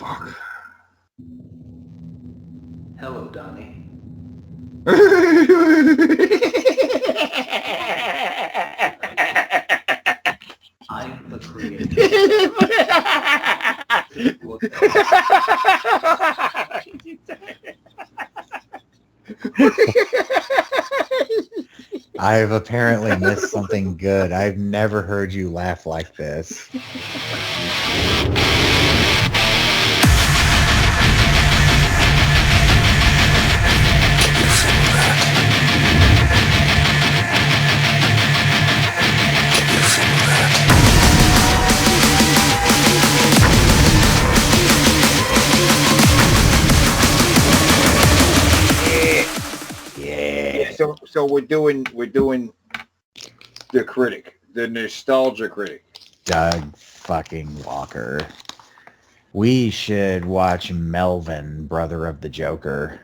Fuck. Hello, Donnie. I'm the creator. I've apparently missed something good. I've never heard you laugh like this. Yeah. So we're doing the critic, the Nostalgia Critic. Doug fucking Walker. We should watch Melvin, Brother of the Joker.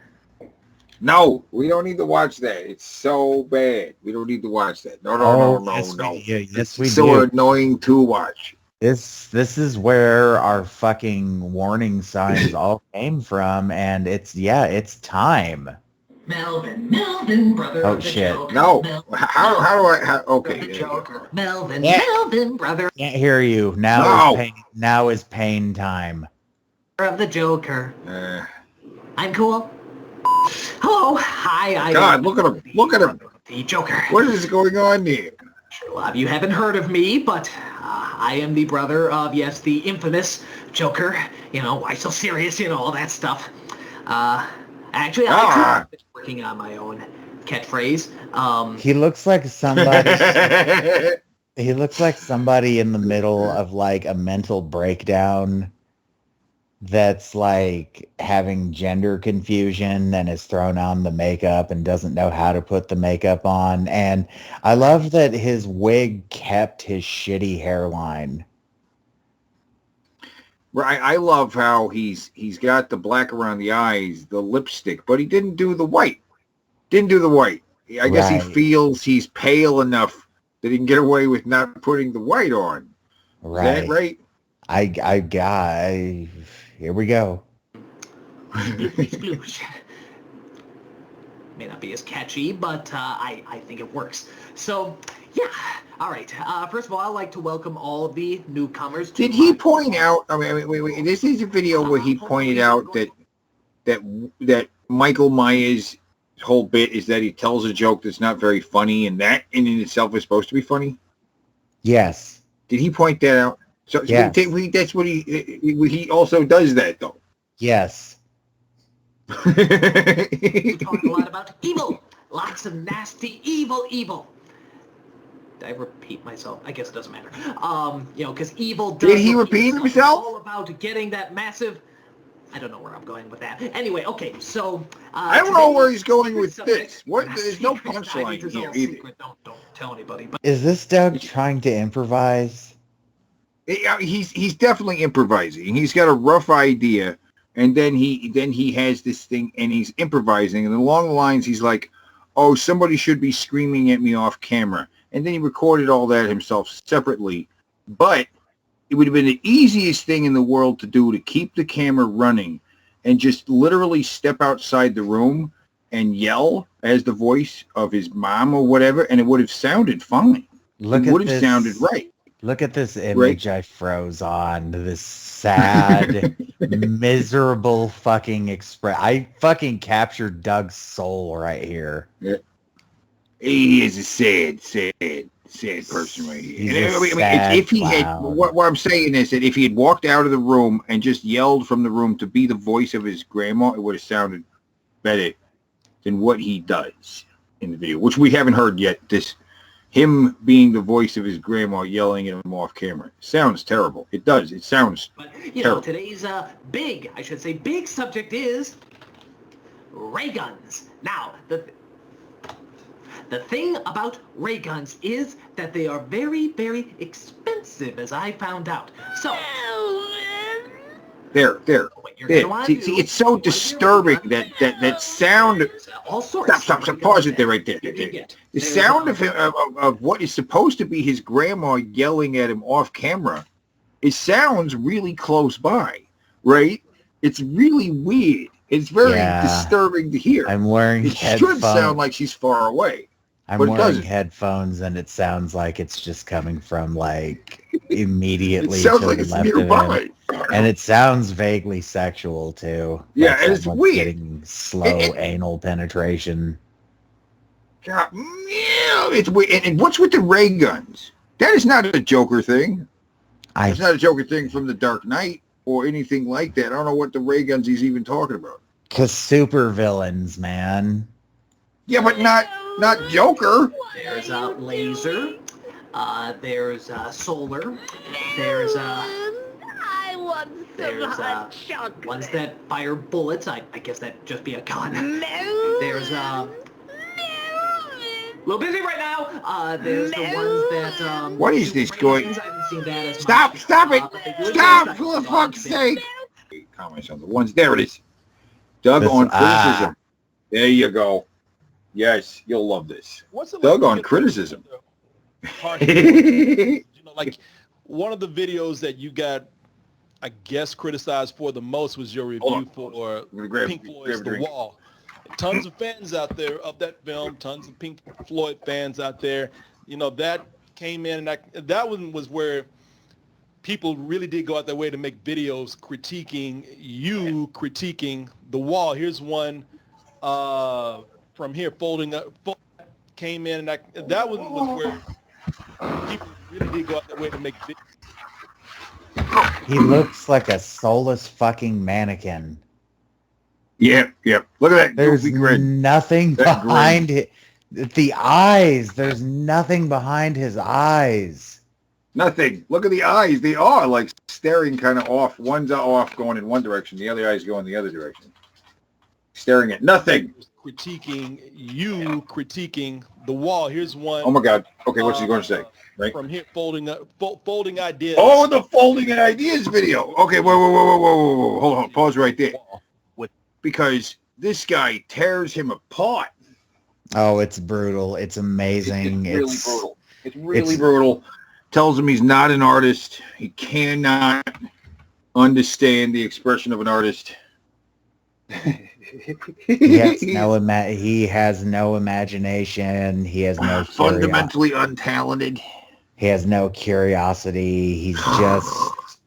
No, we don't need to watch that. It's so bad. We don't need to watch that. No. Yes, we It's so do. annoying to watch. This is where our fucking warning signs all came from, and it's time. Melvin, brother Oh of the shit! Joker. No, Melvin, how do I? Okay, the Joker. Melvin, Yeah. Melvin, brother Can't hear you. Now No. is pain. Now is pain time. of the Joker. I'm cool. Hello, hi. God, look at him! Look at him! The Joker. What is going on there? A lot of you haven't heard of me, but I am the brother of, yes, the infamous Joker. You know, why so serious? You know, all that stuff. Actually, I've been working on my own catchphrase. He looks like somebody. He looks like somebody in the middle of like a mental breakdown that's like having gender confusion and has thrown on the makeup and doesn't know how to put the makeup on. And I love that his wig kept his shitty hairline. Right, I love how he's got the black around the eyes, the lipstick, but he didn't do the white. I guess he feels he's pale enough that he can get away with not putting the white on. Right. Is that right? Here we go. May not be as catchy, but I think it works. So, yeah. All right. First of all, I'd like to welcome all the newcomers. Did he point out? I mean, wait. This is a video where he pointed out that Michael Myers' whole bit is that he tells a joke that's not very funny, and that in itself is supposed to be funny. Yes. Did he point that out? So yes. That's what he also does that though. Yes. We talk a lot about evil. Lots of nasty evil. Did I repeat myself? I guess it doesn't matter. Because evil does... Did he repeat himself? It's all about getting that massive... I don't know where I'm going with that. Anyway, okay, so... I don't know where he's going with this. What? There's no punchline here either. Secret. Don't tell anybody. But is this Doug trying to improvise? He's definitely improvising. He's got a rough idea, and then he has this thing, and he's improvising. And along the lines, he's like, "Oh, somebody should be screaming at me off camera." And then he recorded all that himself separately. But it would have been the easiest thing in the world to do to keep the camera running and just literally step outside the room and yell as the voice of his mom or whatever, and it would have sounded fine. It would have sounded right. Look at this image I froze on. This sad, miserable fucking express. I fucking captured Doug's soul right here. Yeah. He is a sad person right here. If he had, what I'm saying is that if he had walked out of the room and just yelled from the room to be the voice of his grandma, it would have sounded better than what he does in the video, which we haven't heard yet. Him being the voice of his grandma yelling at him off camera. Sounds terrible. It does. It sounds terrible. Today's big subject is ray guns. Now, the thing about ray guns is that they are very, very expensive, as I found out. So... There. See, it's so disturbing that sound. Stop. Pause it there, right there. The sound of what is supposed to be his grandma yelling at him off camera, it sounds really close by, right? It's really weird. It's very disturbing to hear. I'm wearing headphones. It should sound like she's far away. I'm wearing headphones, and it sounds like it's just coming from like immediately to the left of him. And it sounds vaguely sexual too. Yeah, like and it's weird. Getting slow anal penetration. God, it's weird. And what's with the ray guns? That is not a Joker thing. It's not a Joker thing from The Dark Knight or anything like that. I don't know what the ray guns he's even talking about. Cause super villains, man. Yeah, but not Joker. There's a laser. There's solar. There's ones that fire bullets. I guess that'd just be a gun. There's a little busy right now. There's the ones that what is this going? I haven't seen that as Stop much. it! Stop for the fuck's sake! Comments on the ones. There it is. Doug on criticism. There you go. Yes, you'll love this. Doug on criticism. You know, like one of the videos that you got, I guess, criticized for the most was your review for Pink Floyd's The Wall. Tons of fans out there of that film, tons of Pink Floyd fans out there. You know, that came in, and that one was where people really did go out their way to make videos critiquing The Wall. Here's one from here, folding up, came in, and that one was where people really did go out their way to make videos. He looks like a soulless fucking mannequin. Yep. Look at that. There's nothing behind it. The eyes. There's nothing behind his eyes. Nothing. Look at the eyes. They are like staring kind of off. One's off going in one direction. The other eye's going the other direction. Staring at nothing. Critiquing The Wall. Here's one. Oh my God. Okay, what's he going to say? Right from here, folding ideas. Oh, the folding ideas video. Okay, whoa. Hold on. Pause right there. Because this guy tears him apart. Oh, it's brutal. It's amazing. It's brutal. It's really brutal. Tells him he's not an artist. He cannot understand the expression of an artist. He has no imagination. He has no fundamentally untalented. He has no curiosity. He's just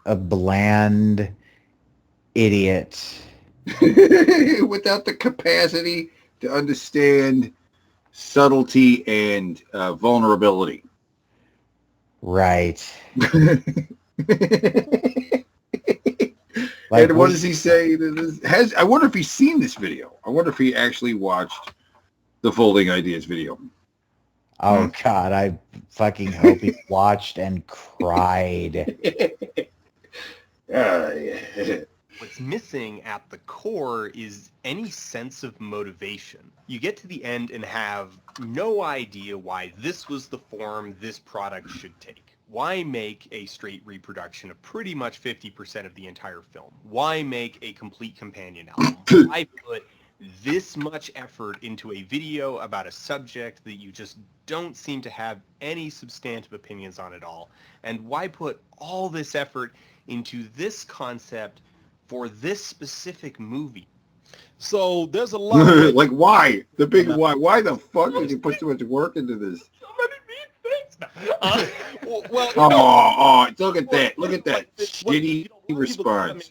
a bland idiot. Without the capacity to understand subtlety and vulnerability. Right. And what does he say? I wonder if he's seen this video. I wonder if he actually watched the Folding Ideas video. Oh, God, I fucking hope he watched and cried. What's missing at the core is any sense of motivation. You get to the end and have no idea why this was the form this product should take. Why make a straight reproduction of pretty much 50% of the entire film? Why make a complete companion album? Why put this much effort into a video about a subject that you just don't seem to have any substantive opinions on at all? And why put all this effort into this concept for this specific movie? So there's a lot of like why? The big why. Why the fuck did you put so much work into this? So many mean things. Look at that. Look at that shitty response.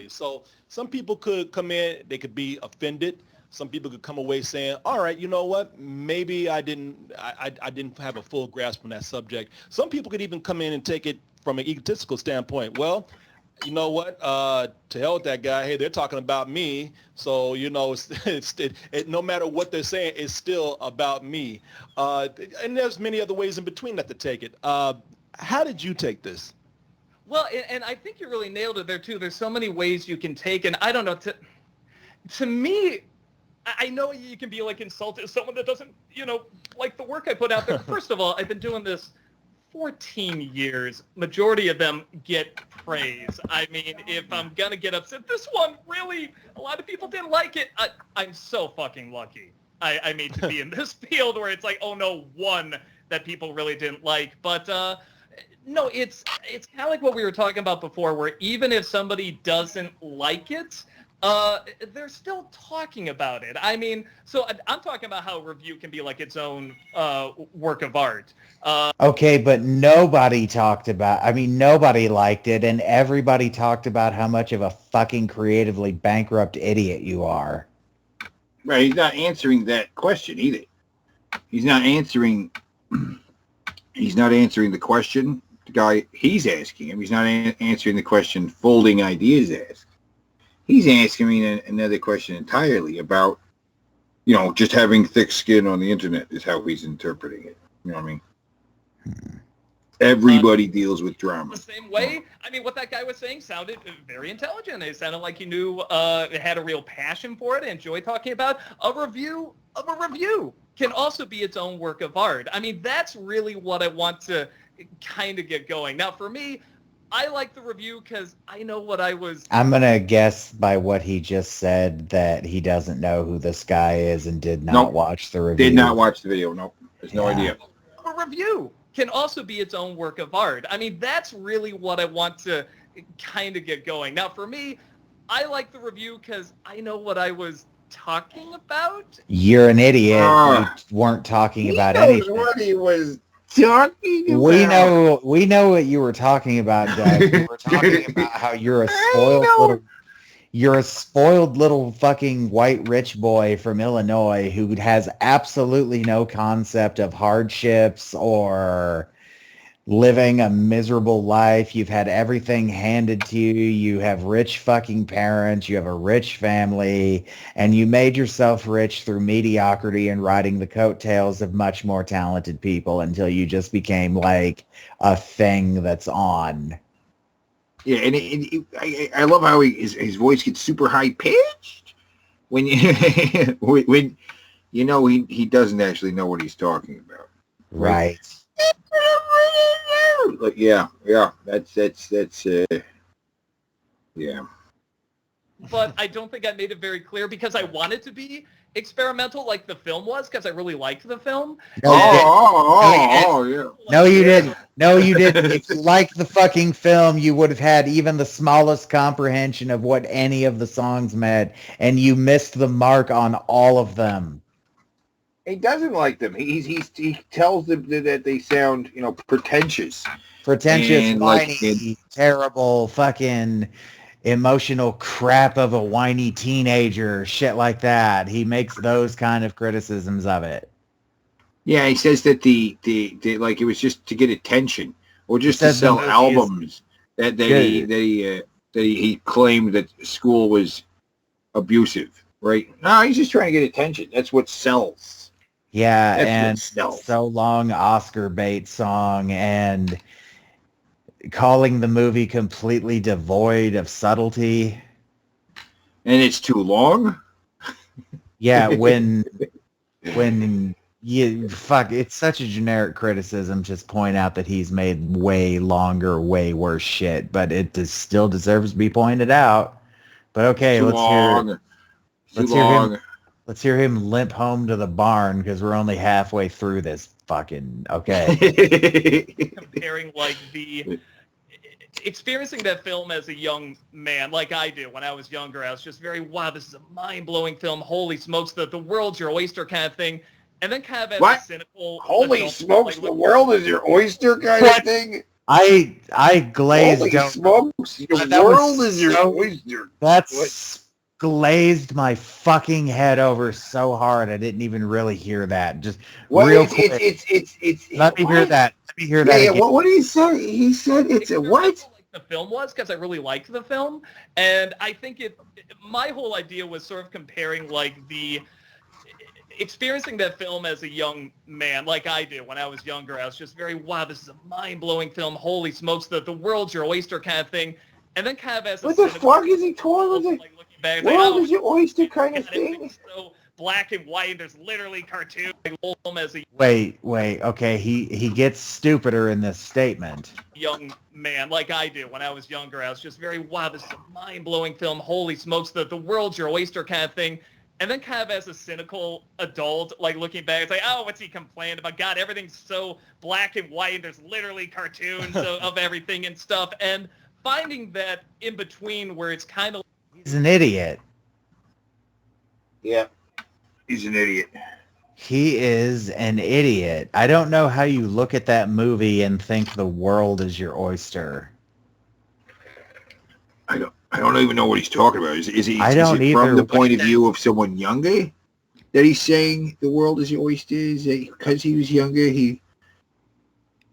So some people could come in, they could be offended. Some people could come away saying, all right, you know what? Maybe I didn't have a full grasp on that subject. Some people could even come in and take it from an egotistical standpoint. Well, you know what? To hell with that guy. Hey, they're talking about me. So, you know, no matter what they're saying, it's still about me. And there's many other ways in between that to take it. How did you take this? Well, and I think you really nailed it there, too. There's so many ways you can take, and I don't know, to me, I know you can be, like, insulted as someone that doesn't, you know, like the work I put out there. First of all, I've been doing this 14 years. Majority of them get praise. I mean, if I'm going to get upset, this one really, a lot of people didn't like it. I'm so fucking lucky. I mean, to be in this field where it's like, oh no, one that people really didn't like. But No, it's kind of like what we were talking about before, where even if somebody doesn't like it, they're still talking about it. I mean, so I'm talking about how a review can be like its own work of art. Okay, but nobody talked about, I mean, nobody liked it, and everybody talked about how much of a fucking creatively bankrupt idiot you are. Right, he's not answering that question either. He's not answering the question the guy he's asking him. He's not answering the question Folding Ideas asked. He's asking me another question entirely about, just having thick skin on the internet is how he's interpreting it. You know what I mean? Everybody deals with drama. The same way. I mean, what that guy was saying sounded very intelligent. It sounded like he knew, had a real passion for it, enjoyed talking about. A review of a review can also be its own work of art. I mean, that's really what I want to kind of get going. Now, for me, I like the review because I know what I was... I'm going to guess by what he just said that he doesn't know who this guy is and did not watch the review. Did not watch the video. Nope. There's no idea. A review can also be its own work of art. I mean, that's really what I want to kind of get going. Now, for me, I like the review because I know what I was talking about. You're an idiot. You weren't talking about anything. What he was talking about. We know what you were talking about, Doug. You were talking about how you're a spoiled little fucking white rich boy from Illinois who has absolutely no concept of hardships or living a miserable life. You've had everything handed to you. You have rich fucking parents. You have a rich family. And you made yourself rich through mediocrity and riding the coattails of much more talented people until you just became like a thing that's on. Yeah, and I love how his voice gets super high pitched when when he doesn't actually know what he's talking about. Right. Like yeah, that's yeah. But I don't think I made it very clear because I wanted to be experimental like the film was because I really liked the film. Yeah. No, you didn't. No, you didn't. If you liked the fucking film, you would have had even the smallest comprehension of what any of the songs meant, and you missed the mark on all of them. He doesn't like them. He tells them that they sound, pretentious. Pretentious, whiny, terrible, fucking emotional crap of a whiny teenager, shit like that. He makes those kind of criticisms of it. Yeah, he says that the like it was just to get attention or just to sell albums. That he claimed that school was abusive, right? No, he's just trying to get attention. That's what sells. Yeah, That's and So Long Oscar bait song and calling the movie completely devoid of subtlety. And it's too long? Yeah, when you it's such a generic criticism. Just point out that he's made way longer, way worse shit, but it still deserves to be pointed out. But okay, let's hear him limp home to the barn because we're only halfway through this fucking okay. Comparing like experiencing that film as a young man, like I do when I was younger, I was just very, wow, this is a mind-blowing film. Holy smokes, the world's your oyster kind of thing. And then kind of as a cynical... Holy smokes, the world is your oyster kind of thing? I glazed... Holy smokes, the world is your oyster. That's glazed my fucking head over so hard I didn't even really hear that. Just real quick. Let me hear that. Let me hear that again. What did he say? He said it's a what? The film was because I really liked the film, and I think my whole idea was sort of comparing like experiencing that film as a young man, like I do when I was younger. I was just very, wow, this is a mind-blowing film. Holy smokes, the world's your oyster kind of thing. And then kind of as what the fuck is he talking about? Like, world is your oyster kind of thing? So black and white, there's literally cartoons. Wait, okay, he gets stupider in this statement. Young man, like I do when I was younger. I was just very, wow, this is a mind-blowing film. Holy smokes, the world's your oyster kind of thing. And then kind of as a cynical adult, like looking back, it's like, oh, what's he complaining about? God, everything's so black and white. And there's literally cartoons of everything and stuff. And finding that in between where it's kind of... He's an idiot. Yeah, he's an idiot. He is an idiot. I don't know how you look at that movie and think the world is your oyster. I don't even know what he's talking about. Is it from the point of view of someone younger that he's saying the world is your oyster? Is it because he was younger?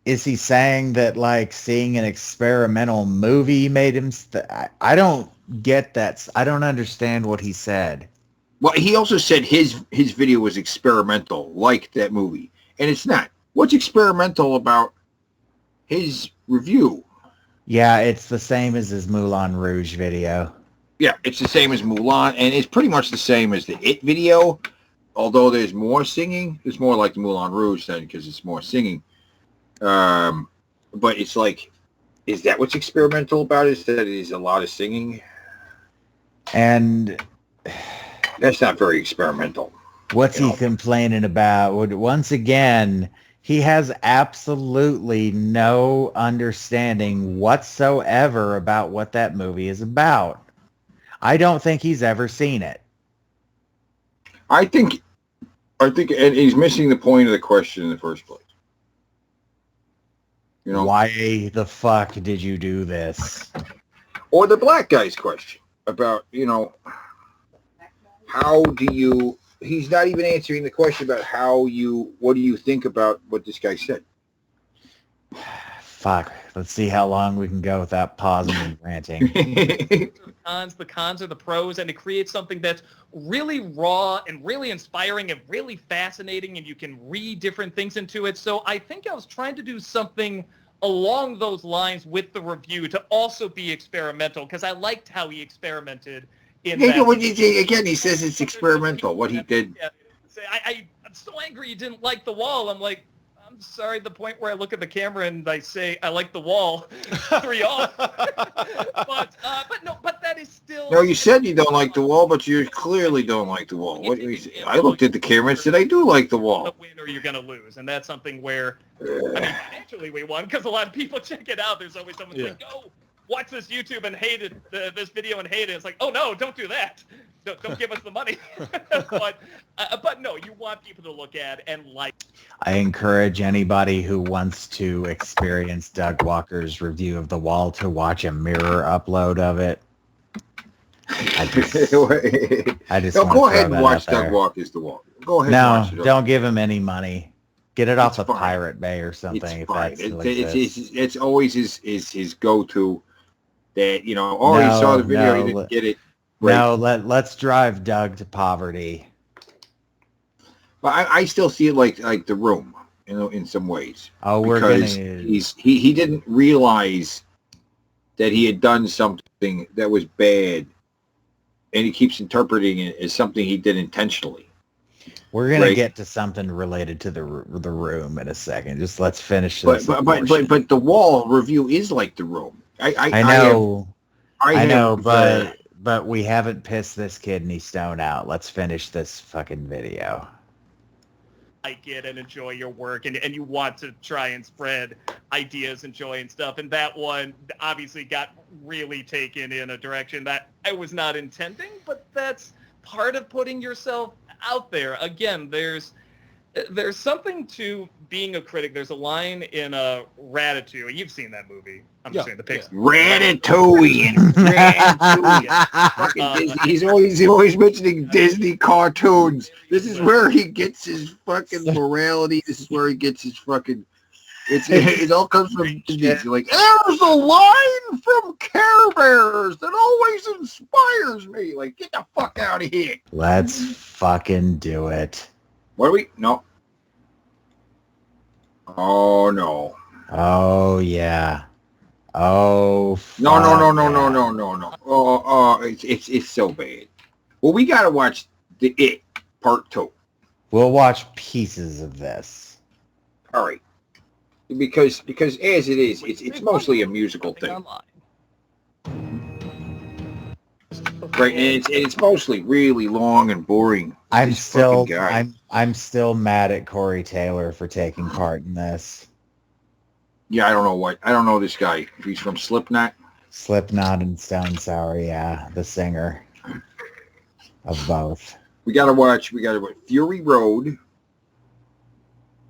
Is he saying that like seeing an experimental movie made him? I don't get that. I don't understand what he said. Well, he also said his video was experimental, like that movie, and it's not. What's experimental about his review? Yeah, it's the same as his Moulin Rouge video. Yeah, it's the same as Mulan, and it's pretty much the same as the It video, although there's more singing. It's more like the Moulin Rouge then because it's more singing. But it's like, is that what's experimental about it? Is that it is a lot of singing? And that's not very experimental. What's he complaining about? Once again, he has absolutely no understanding whatsoever about what that movie is about. I don't think he's ever seen it. I think, and he's missing the point of the question in the first place. You know, why the fuck did you do this? Or the black guy's question about, you know, how do you... He's not even answering the question about what do you think about what this guy said? Fuck. Let's see how long we can go without pausing and ranting. The cons are the pros, and it creates something that's really raw and really inspiring and really fascinating, and you can read different things into it. So I think I was trying to do something along those lines with the review to also be experimental, because I liked how he experimented. Again, he says it's experimental, what he did. Yeah. I'm so angry you didn't like The Wall. I'm like, I'm sorry, the point where I look at the camera and I say, I like The Wall, 3-0. but that is still... No, you said you don't like The Wall, but you clearly don't like The Wall. I looked at the camera and said, I do like The Wall. Win or you're going to lose, and that's something where, financially we won, because a lot of people check it out. There's always someone like, oh, watch this YouTube and hate it, this video and hate it. It's like, oh no, don't do that. Don't give us the money. but no, you want people to look at and like. I encourage anybody who wants to experience Doug Walker's review of The Wall to watch a mirror upload of it. I just go ahead and watch Doug Walker's The Wall. Go ahead. No, and watch it. Don't give him any money. Get it off of Pirate Bay or something. It's always his go-to. That, you know, he saw the video, he didn't get it. Right. No, let's drive Doug to poverty. But I still see it like The Room, you know, in some ways. Oh, he didn't realize that he had done something that was bad, and he keeps interpreting it as something he did intentionally. We're gonna get to something related to the Room in a second. Just let's finish this. But The Wall review is like The Room. I know, but we haven't pissed this kidney stone out. Let's finish this fucking video. I get and enjoy your work, and you want to try and spread ideas and joy and stuff. And that one obviously got really taken in a direction that I was not intending, but that's part of putting yourself out there. Again, there's something to being a critic. There's a line in Ratatouille. You've seen that movie. I'm just saying the Pixar. Ratatouille. He's always mentioning Disney cartoons. This is where he gets his fucking morality. This is where he gets his fucking... It all comes from Disney. Like, there's a line from Care Bears that always inspires me. Like, get the fuck out of here. Let's fucking do it. What are we? No. Oh, no. Oh, yeah. Oh, no. Oh, it's so bad. Well, we got to watch the It Part 2. We'll watch pieces of this. All right. Because as it is, it's mostly a musical thing. Right, and it's mostly really long and boring. I'm still mad at Corey Taylor for taking part in this. Yeah, I don't know this guy. If he's from Slipknot. Slipknot and Stone Sour, yeah, the singer of both. We gotta watch Fury Road.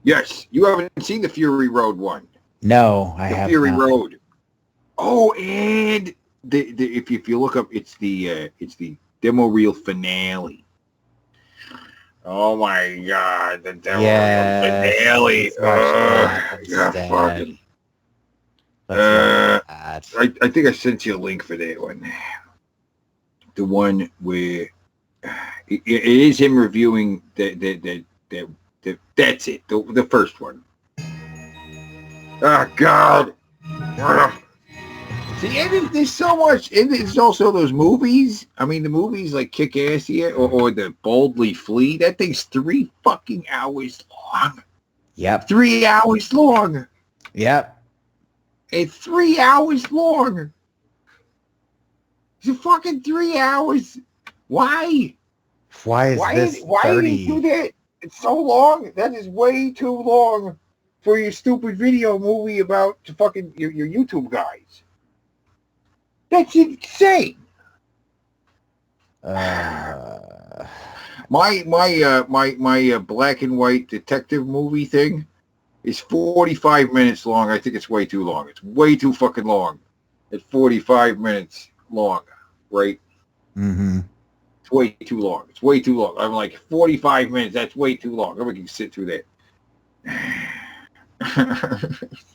Yes, you haven't seen the Fury Road one. No, I haven't. Fury Road. Oh, and if you look up, it's the demo reel finale. Oh my God, the demo reel finale. Fucking. I think I sent you a link for that one. The one where it is him reviewing that's it. The first one. Oh God. See, and there's so much, and there's also those movies. I mean, the movies like Kick Ass here, or the Boldly Flee. That thing's 3 fucking hours long. Yep. 3 hours long. Yep. It's 3 hours long. It's a fucking 3 hours. Why? Why is why 30? Did you do that? It's so long. That is way too long for your stupid video movie about fucking your YouTube guys. That's insane. My black and white detective movie thing is 45 minutes long. I think it's way too long. It's way too fucking long. It's 45 minutes long, right? Mm-hmm. It's way too long. It's way too long. I'm like 45 minutes. That's way too long. Nobody can sit through that.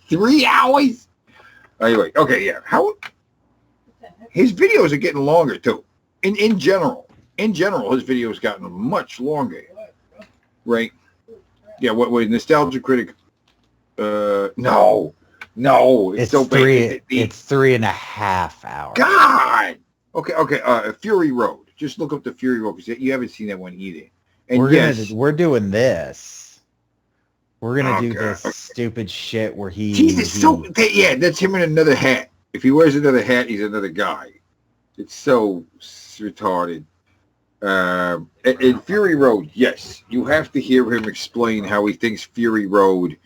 3 hours. Anyway, okay, yeah. His videos are getting longer too. In general, his videos gotten much longer, right? Yeah. What Nostalgia Critic? No. It's so big. It's 3.5 hours. God. Okay. Fury Road. Just look up the Fury Road because you haven't seen that one either. And we're doing this. We're gonna do this stupid shit where that's him in another hat. If he wears another hat, he's another guy. It's so retarded. In Fury Road, yes, you have to hear him explain how he thinks Fury Road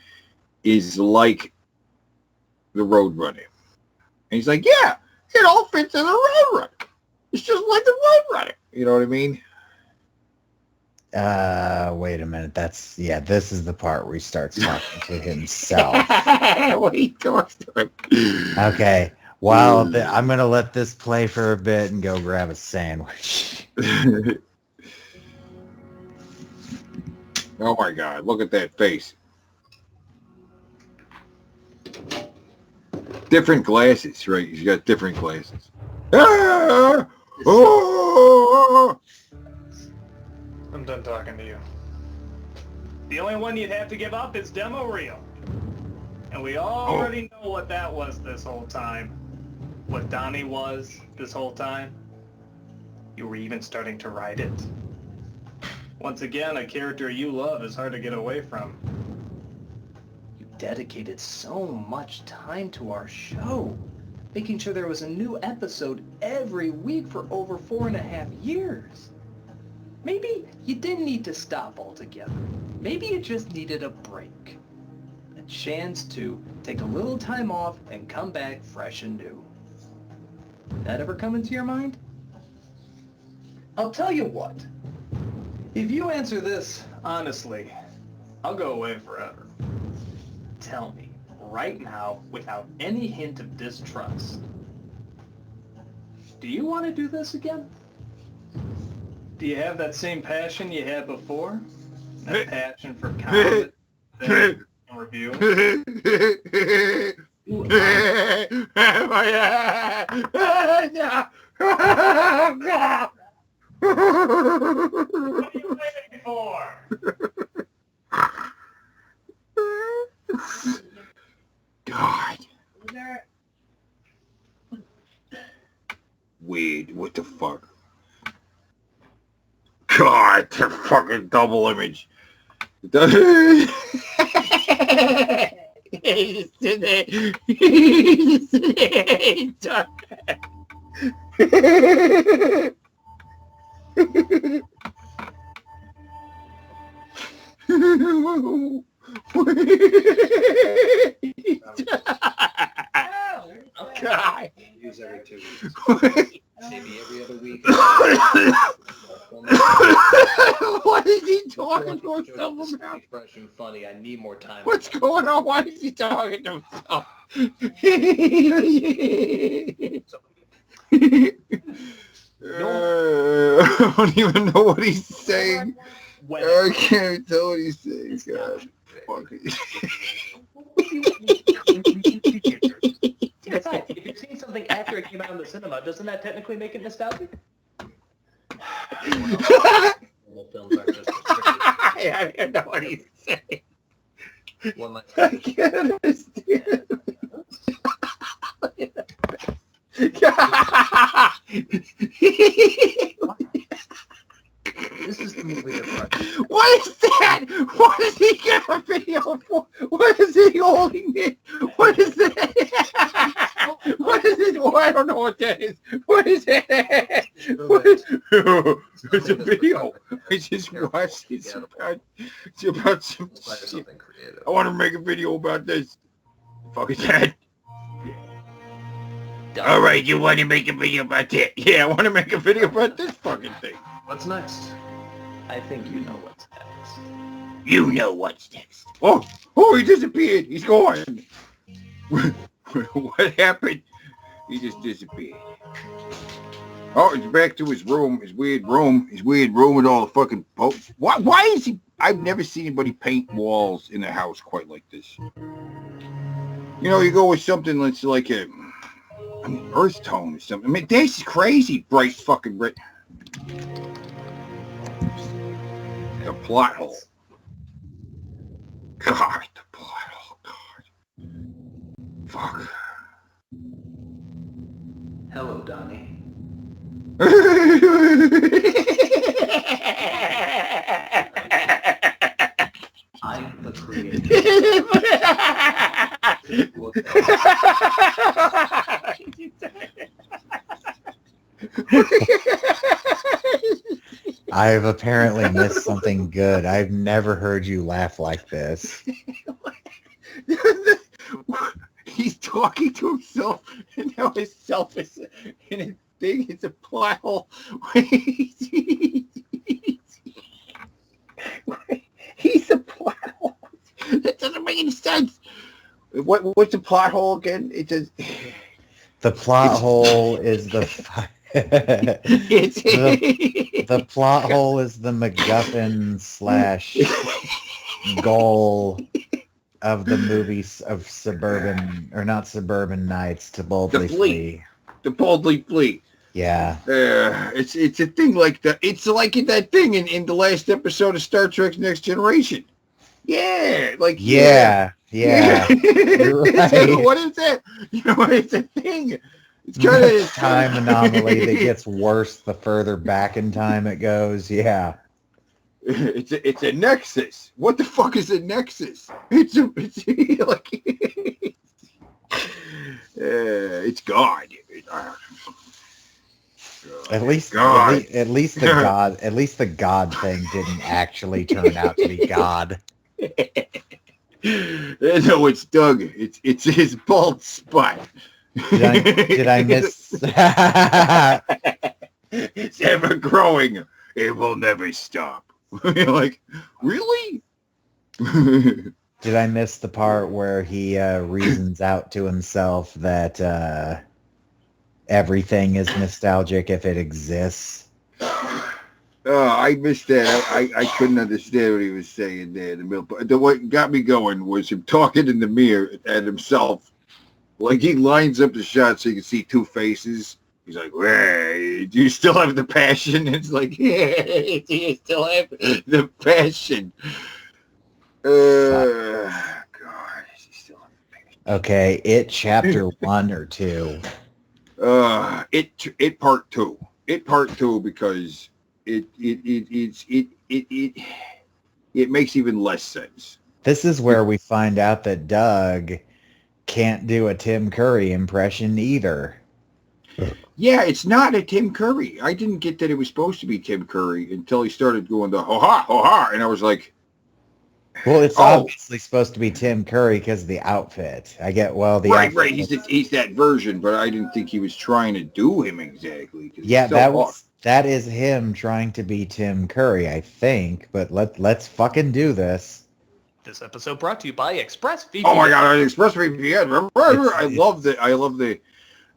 is like the Roadrunner. And he's like, yeah, it all fits in the Roadrunner. It's just like the Roadrunner. You know what I mean? Wait a minute. This is the part where he starts talking to himself. When he talks to him. Okay. Well, I'm going to let this play for a bit and go grab a sandwich. Oh my God. Look at that face. Different glasses, right? He's got different glasses. Ah! Oh! I'm done talking to you. The only one you'd have to give up is demo reel. And we already know what that was this whole time. What Donnie was this whole time. You were even starting to write it. Once again, a character you love is hard to get away from. You dedicated so much time to our show, making sure there was a new episode every week for over 4.5 years. Maybe you didn't need to stop altogether. Maybe you just needed a break. A chance to take a little time off and come back fresh and new. Did that ever come into your mind? I'll tell you what. If you answer this honestly, I'll go away forever. Tell me, right now, without any hint of distrust, do you want to do this again? Do you have that same passion you had before? That passion for comment and review? What are you waiting for? God. Weird. What the fuck? God, the fucking double image. God. Use every 2 weeks. Maybe every other week. What is he talking to himself about? Fresh and funny. I need more time. What's going on? Why is he talking to himself? I don't even know what he's saying. I can't tell what he's saying. God. Besides, if you've seen something after it came out in the cinema, doesn't that technically make it nostalgic? Films are just I don't know what he's saying. I can't understand. This is the movie that What is that? What is he getting a video for? What is he holding it? What is that? What is it? Oh, I don't know what that is. What is that? What is... It's a video. I just watched it. It's about some shit. I want to make a video about this. Fuck is that? All right, you want to make a video about that? Yeah, I want to make a video about this fucking thing. What's next? I think you know what's next. You know what's next. Oh, he disappeared. He's gone. What happened? He just disappeared. Oh, he's back to his room, his weird room with all the fucking... Why is he... I've never seen anybody paint walls in a house quite like this. You know, you go with something that's like an earth tone or something. I mean, this is crazy bright fucking red. The plot hole. God, the plot hole. God. Fuck. Hello, Donnie. I'm the creator. I've apparently missed something good. I've never heard you laugh like this. He's talking to himself, and now his self is in a thing. It's a plot hole. He's a plot hole. That doesn't make any sense. What's the plot hole again? It just... The plot hole is the the plot hole is the MacGuffin / goal of the movies of suburban, or not suburban nights, to boldly flee. To boldly flee. Yeah. It's a thing like that. It's like that thing in the last episode of Star Trek Next Generation. Yeah. Like Yeah. You're right. What is that? You know, it's a thing. It's kind of time anomaly that gets worse the further back in time it goes. Yeah. It's a nexus. What the fuck is a nexus? It's like it's God. At least the God thing didn't actually turn out to be God. No, it's Doug. It's his bald spot. Did I miss? It's ever growing. It will never stop. You're like, really? Did I miss the part where he reasons out to himself that everything is nostalgic if it exists? I missed that. I couldn't understand what he was saying there in the middle. But what got me going was him talking in the mirror at himself. Like, he lines up the shot so you can see two faces. He's like, hey, do you still have the passion? It's like, yeah, do you still have the passion? God, is he still have the passion? Okay, it chapter 1 or 2. It part 2. It part 2 because it makes even less sense. This is where we find out that Doug can't do a Tim Curry impression either. Yeah, it's not a Tim Curry. I didn't get that it was supposed to be Tim Curry until he started going the ho-ha, ho-ha, and I was like, Well, it's oh, obviously supposed to be Tim Curry because of the outfit. I get, well, the right, outfit. right. He's that version, but I didn't think he was trying to do him exactly. 'Cause Yeah, he's so that is him trying to be Tim Curry, I think. But let's fucking do this. This episode brought to you by ExpressVPN. Oh my God, ExpressVPN. I love the.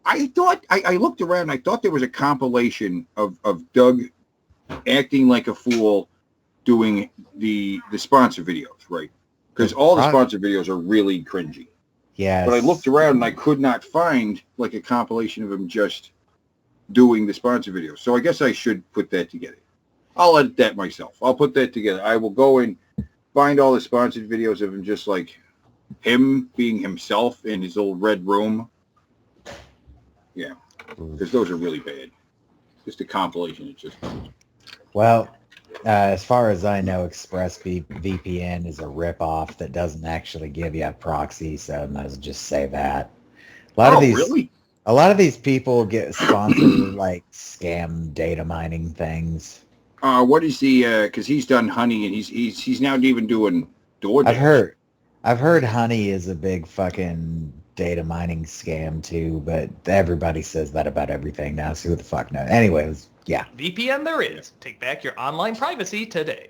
I thought I looked around. And I thought there was a compilation of Doug acting like a fool doing the sponsor videos, right? Because all the sponsor videos are really cringy. Yes. But I looked around and I could not find like a compilation of him just doing the sponsor videos. So I guess I should put that together. I'll edit that myself. I'll put that together. I will go and find all the sponsored videos of him just like him being himself in his little red room. Yeah, because those are really bad. Just a compilation. It's just... Well, as far as I know, ExpressVPN is a ripoff that doesn't actually give you a proxy, so I might as well just say that. A lot of these people get sponsored like scam data mining things. What is the? Because he's done Honey, and he's now even doing DoorDash. I've heard Honey is a big fucking data mining scam too, but everybody says that about everything now. So who the fuck knows? Anyways, yeah. VPN there is. Take back your online privacy today.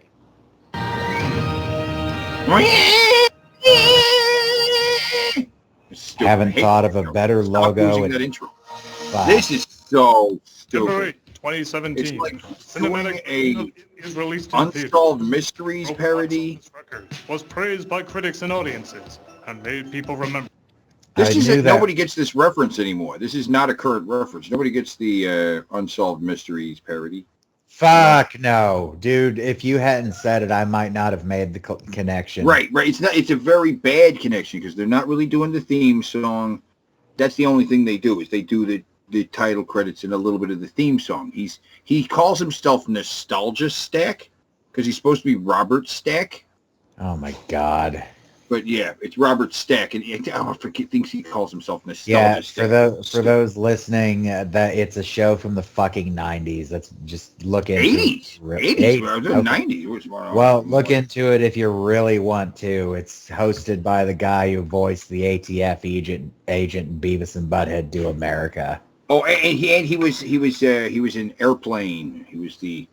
Haven't thought of a better logo. That intro. This is so stupid. 2017. It's like doing a Unsolved Mysteries parody. Was praised by critics and audiences and made people remember. Nobody gets this reference anymore. This is not a current reference. Nobody gets the Unsolved Mysteries parody. Fuck no, dude. If you hadn't said it, I might not have made the connection. Right. It's a very bad connection because they're not really doing the theme song. That's the only thing they do is they do the title credits and a little bit of the theme song. He calls himself Nostalgia Stack because he's supposed to be Robert Stack. Oh my God. But yeah, it's Robert Stack, and I thinks he calls himself Nostalgia Stack. For those listening, that it's a show from the fucking 90s. Let's just look into 80s. 90s. Well, look into it if you really want to. It's hosted by the guy who voiced the ATF agent in Beavis and Butthead Do America. Oh, and he was in Airplane. He was the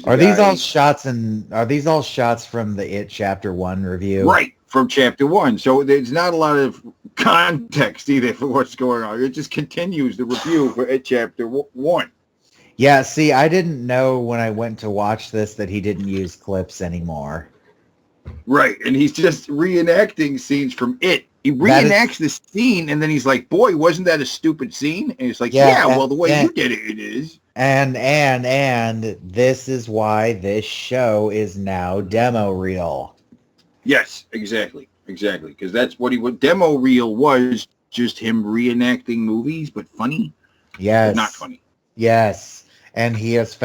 Are these all shots from the It Chapter 1 review? Right, from Chapter 1. So there's not a lot of context either for what's going on. It just continues the review for It Chapter 1. Yeah, see, I didn't know when I went to watch this that he didn't use clips anymore. Right, and he's just reenacting scenes from It. He reenacts the scene, and then he's like, boy, wasn't that a stupid scene? And he's like, well, the way you did it, it is. And this is why this show is now demo reel. Yes, exactly. Because that's what demo reel was, just him reenacting movies, but funny. Yes. But not funny. Yes. And he's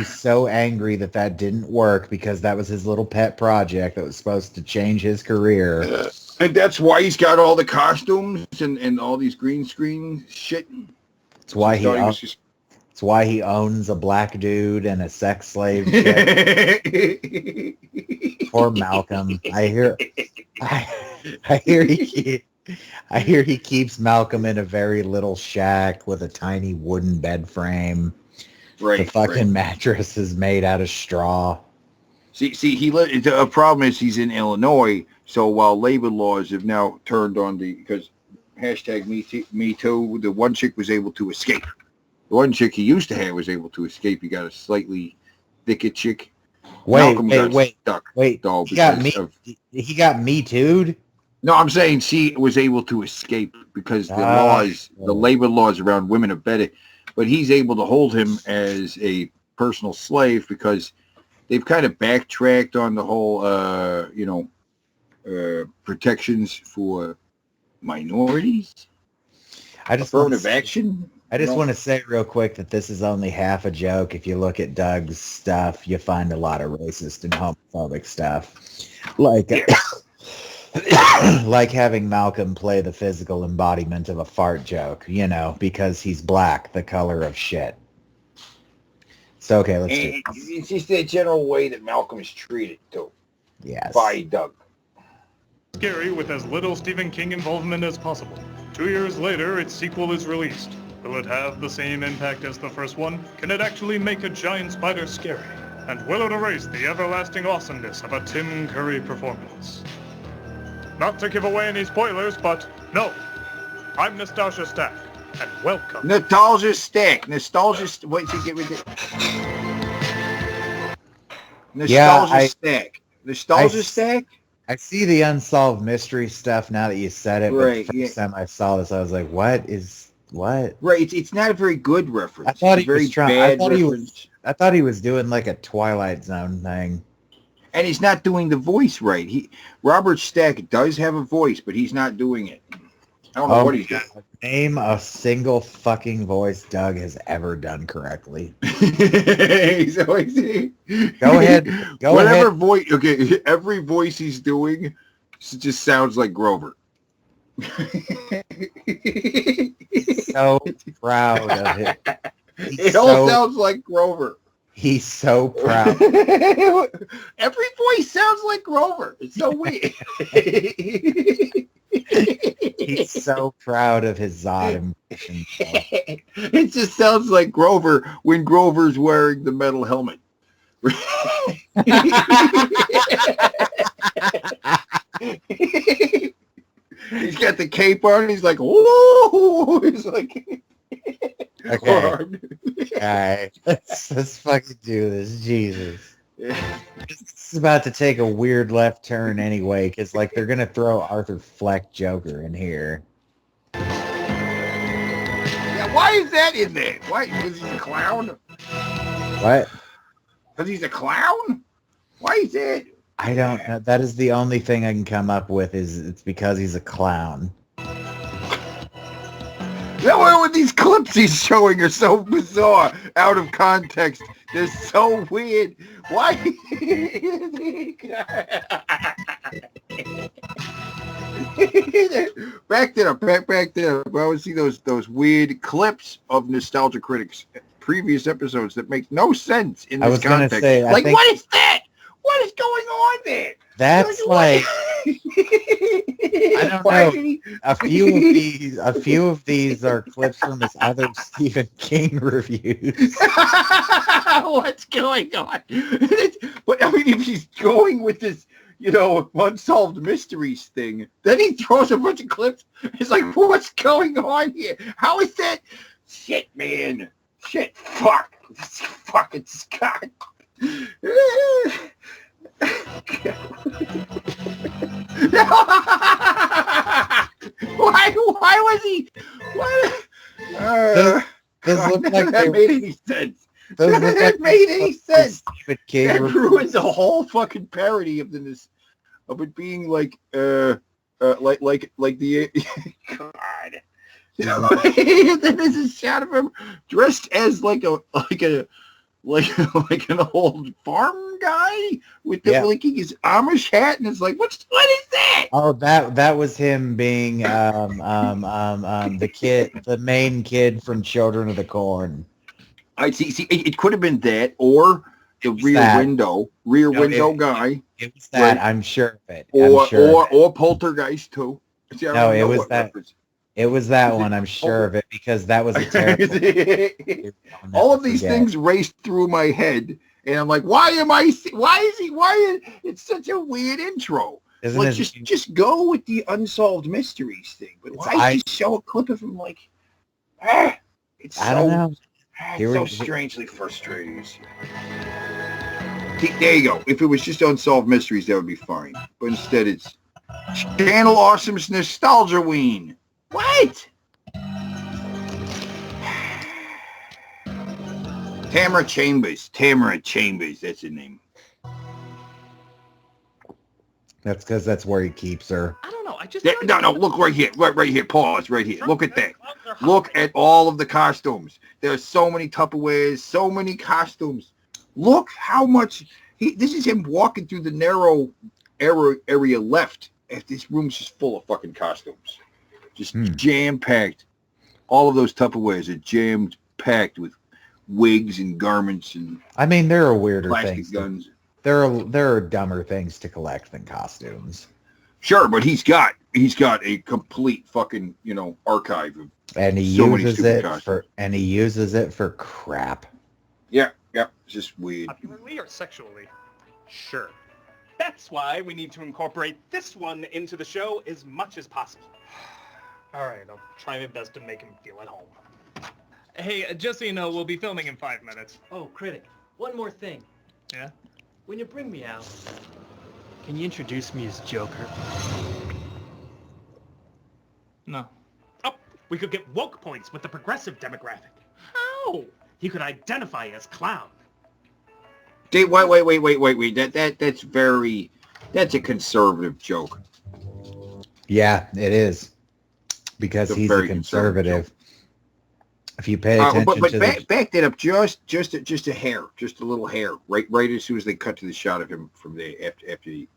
so angry that didn't work because that was his little pet project that was supposed to change his career. And that's why he's got all the costumes and all these green screen shit. It's why he owns a black dude and a sex slave. Poor Malcolm. I hear he keeps Malcolm in a very little shack with a tiny wooden bed frame. Right. The fucking mattress is made out of straw. See, the problem is he's in Illinois, so while labor laws have now turned on because hashtag Me Too, the one chick was able to escape. The one chick he used to have was able to escape. He got a slightly thicker chick. Wait. He got Me Too'd? No, I'm saying she was able to escape because the labor laws around women are better. But he's able to hold him as a personal slave because they've kind of backtracked on the whole, protections for minorities. Affirmative action. I just want to say real quick that this is only half a joke. If you look at Doug's stuff, you find a lot of racist and homophobic stuff. Like, like having Malcolm play the physical embodiment of a fart joke, you know, because he's black, the color of shit. So, okay, let's do it. It's just the general way that Malcolm's treated, too. Yes. By Doug. Scary with as little Stephen King involvement as possible. 2 years later, its sequel is released. Will it have the same impact as the first one? Can it actually make a giant spider scary? And will it erase the everlasting awesomeness of a Tim Curry performance? Not to give away any spoilers, but no. I'm Nostalgia Stack, and welcome. Nostalgia Stack. Wait till you get rid of it. Nostalgia Stack. Nostalgia Stack? I see the unsolved mystery stuff now that you said it. Right. But the first time I saw this, I was like, what? Right. It's not a very good reference. I thought he was trying. I thought he was doing like a Twilight Zone thing. And he's not doing the voice right. Robert Stack does have a voice, but he's not doing it. I don't know what he's doing. Name a single fucking voice Doug has ever done correctly. Go ahead. Whatever voice. Okay, every voice he's doing just sounds like Grover. So proud of it. It all sounds like Grover. He's so proud. Every voice sounds like Grover. It's so weird. He's so proud of his Zod impression. It just sounds like Grover when Grover's wearing the metal helmet. He's got the cape on. He's like, whoa! He's like, okay. All right, let's fucking do this. Jesus. It's about to take a weird left turn anyway, because like they're gonna throw Arthur Fleck Joker in here. Yeah, why is that in there? Why? Because he's a clown? What? Because he's a clown? Why is that? I don't know. That is the only thing I can come up with is it's because he's a clown. No, what these clips he's showing are so bizarre, out of context. They're so weird. Why? Back that up. Back that up. I always see those weird clips of Nostalgia Critics previous episodes that make no sense in this context. Say, like, what is that? What is going on there? That's like I don't know. A few of these are clips from his other Stephen King reviews. What's going on? But I mean, if he's going with this, unsolved mysteries thing, then he throws a bunch of clips. It's like, what's going on here? How is that? Shit, man. Shit. Fuck. This fucking Scott. Why was he? What? Does look like that made any sense. That made any sense. That ruins the whole fucking parody of this, of it being like the God. Then there's a shot of him dressed as like an old farm guy with his Amish hat, and it's like, what is that? Oh, that was him being the main kid from Children of the Corn. I see. It could have been that, or the rear window guy. It was that. Right? I'm sure of it. Or Poltergeist too. See, no, it was that. Reference. It was that one. I'm sure of it because that was a terrible. All of these things raced through my head, and I'm like, it's such a weird intro. Just go with the unsolved mysteries thing. But why just show a clip of him like, it's I don't know. So strangely frustrating. There you go. If it was just unsolved mysteries, that would be fine. But instead, it's Channel Awesome's Nostalgia Ween. What? Tamara Chambers, that's her name. That's because that's where he keeps her. I don't know. No, look right here. Right here. Pause right here. Look at that. Look at all of the costumes. There's so many Tupperwares, so many costumes. Look how much this is him walking through the narrow area left if this room's just full of fucking costumes, just jam-packed. All of those Tupperwares are jam-packed with wigs and garments and I mean, there are weirder plastic things. guns. There are dumber things to collect than costumes. Sure, but he's got a complete fucking, archive of And he uses it for crap. Yeah, it's just weird. Popularly or sexually? Sure. That's why we need to incorporate this one into the show as much as possible. All right, I'll try my best to make him feel at home. Hey, just so you know, we'll be filming in 5 minutes. Oh, Critic, one more thing. Yeah? When you bring me out, can you introduce me as Joker? No. Oh, we could get woke points with the progressive demographic. How? He could identify as clown. Wait. That's a conservative joke. Yeah, it is. Because he's a conservative. If you pay attention to back that up just a hair, just a little hair, right as soon as they cut to the shot of him from there after he,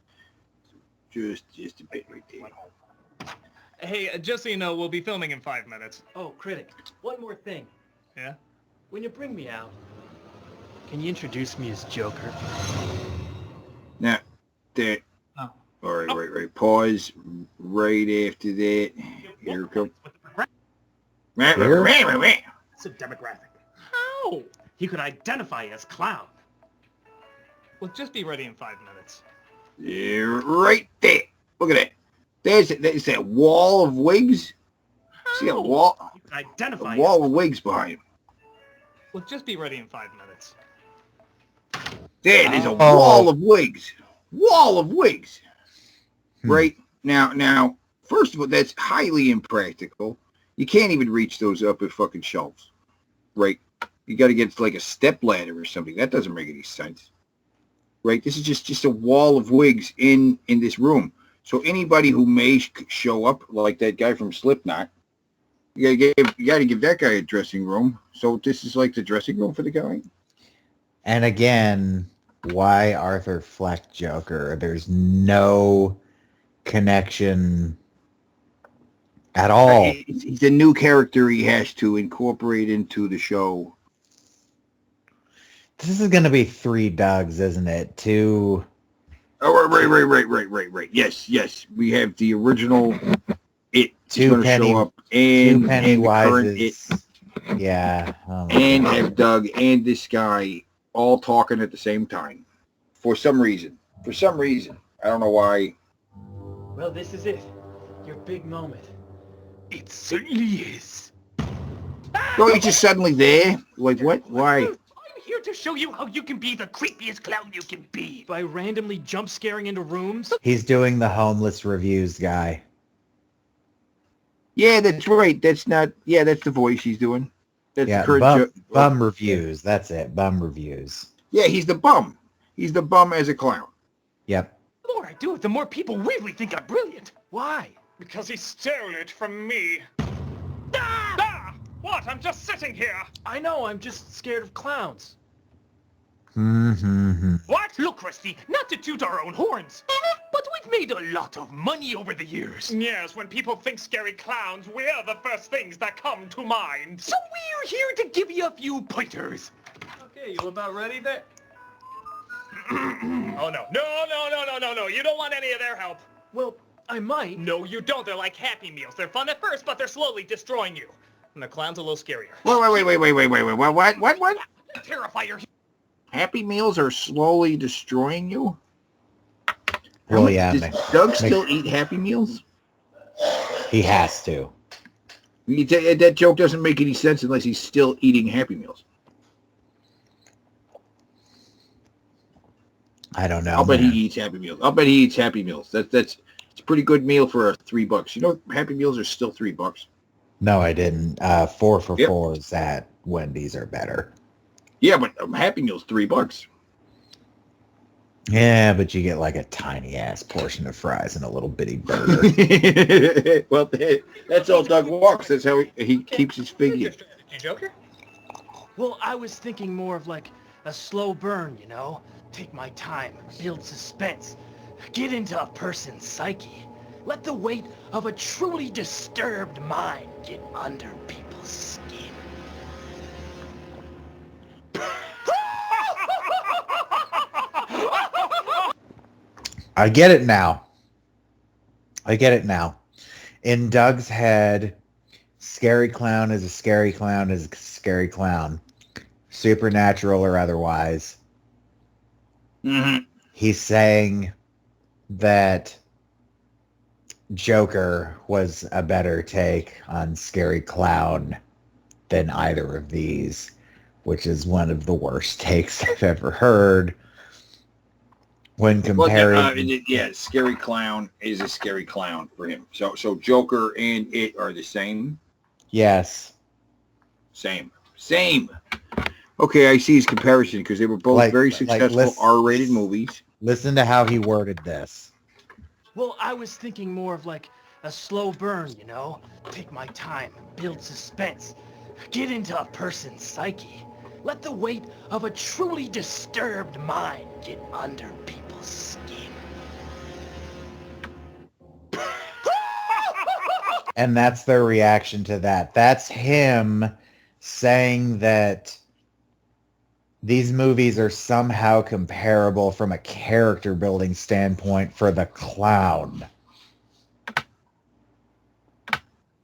just a bit right there. Hey, just so you know, we'll be filming in 5 minutes. Oh, Critic, one more thing. Yeah? When you bring me out, can you introduce me as Joker? Now, that. Oh. All right. Pause. Right after that. Here it comes. It's a demographic. How? He could identify as clown. We'll just be ready in 5 minutes. Yeah, right there. Look at that. There's that wall of wigs. How? See a wall? He could identify a wall of wigs behind him. We'll just be ready in 5 minutes. There's a wall of wigs. Wall of wigs. Right? Now, first of all, that's highly impractical. You can't even reach those up at fucking shelves. Right? You got to get like a step ladder or something. That doesn't make any sense. Right? This is just a wall of wigs in this room. So anybody who may show up, like that guy from Slipknot, you got to give that guy a dressing room. So this is like the dressing room for the guy. And again, why Arthur Fleck Joker? There's no connection at all. He's a new character he has to incorporate into the show. This is going to be 3 Dougs, isn't it? 2... Oh, right. Yes. We have the original It. 2 show up and 2 Pennywises. Yeah. Oh and have Doug and this guy all talking at the same time. For some reason. I don't know why. Well, this is it. Your big moment. It certainly is. No, he's just suddenly there. Like, what? Why? I'm here to show you how you can be the creepiest clown you can be. By randomly jump scaring into rooms? He's doing the homeless reviews guy. Yeah, that's right. That's the voice he's doing. That's bum reviews. That's it. Bum reviews. Yeah, he's the bum. He's the bum as a clown. Yep. The more I do it, the more people really think I'm brilliant. Why? Because he stole it from me. Ah! What? I'm just sitting here. I know, I'm just scared of clowns. What? Look, Rusty, not to toot our own horns, but we've made a lot of money over the years. Yes, when people think scary clowns, we're the first things that come to mind. So we're here to give you a few pointers. Okay, you about ready there? Oh, no. No. You don't want any of their help. Well, I might. No, you don't. They're like Happy Meals. They're fun at first, but they're slowly destroying you. And the clown's a little scarier. Wait. What? Terrifier. Happy Meals are slowly destroying you? Well, yeah. Does Doug still eat Happy Meals? He has to. That joke doesn't make any sense unless he's still eating Happy Meals. I don't know. I'll bet he eats Happy Meals. It's a pretty good meal for $3. You know, Happy Meals are still $3. No, I didn't. 4 for $4s at Wendy's are better. Yeah, but Happy Meal's $3. Yeah, but you get like a tiny ass portion of fries and a little bitty burger. Well, that's all Doug walks. That's how he keeps his figure. Joker? Well, I was thinking more of like a slow burn, Take my time, build suspense, get into a person's psyche. Let the weight of a truly disturbed mind get under people's skin. I get it now. In Doug's head, scary clown is a scary clown is a scary clown. Supernatural or otherwise. Mm-hmm. He's saying that Joker was a better take on Scary Clown than either of these, which is one of the worst takes I've ever heard. When comparing, Scary Clown is a scary clown for him. So Joker and it are the same. yes, Same. Okay, I see his comparison because they were both very successful R-rated movies. Listen to how he worded this. Well, I was thinking more of like a slow burn, you know? Take my time, build suspense, get into a person's psyche. Let the weight of a truly disturbed mind get under people's skin. And that's their reaction to that. That's him saying that these movies are somehow comparable from a character building standpoint for the clown.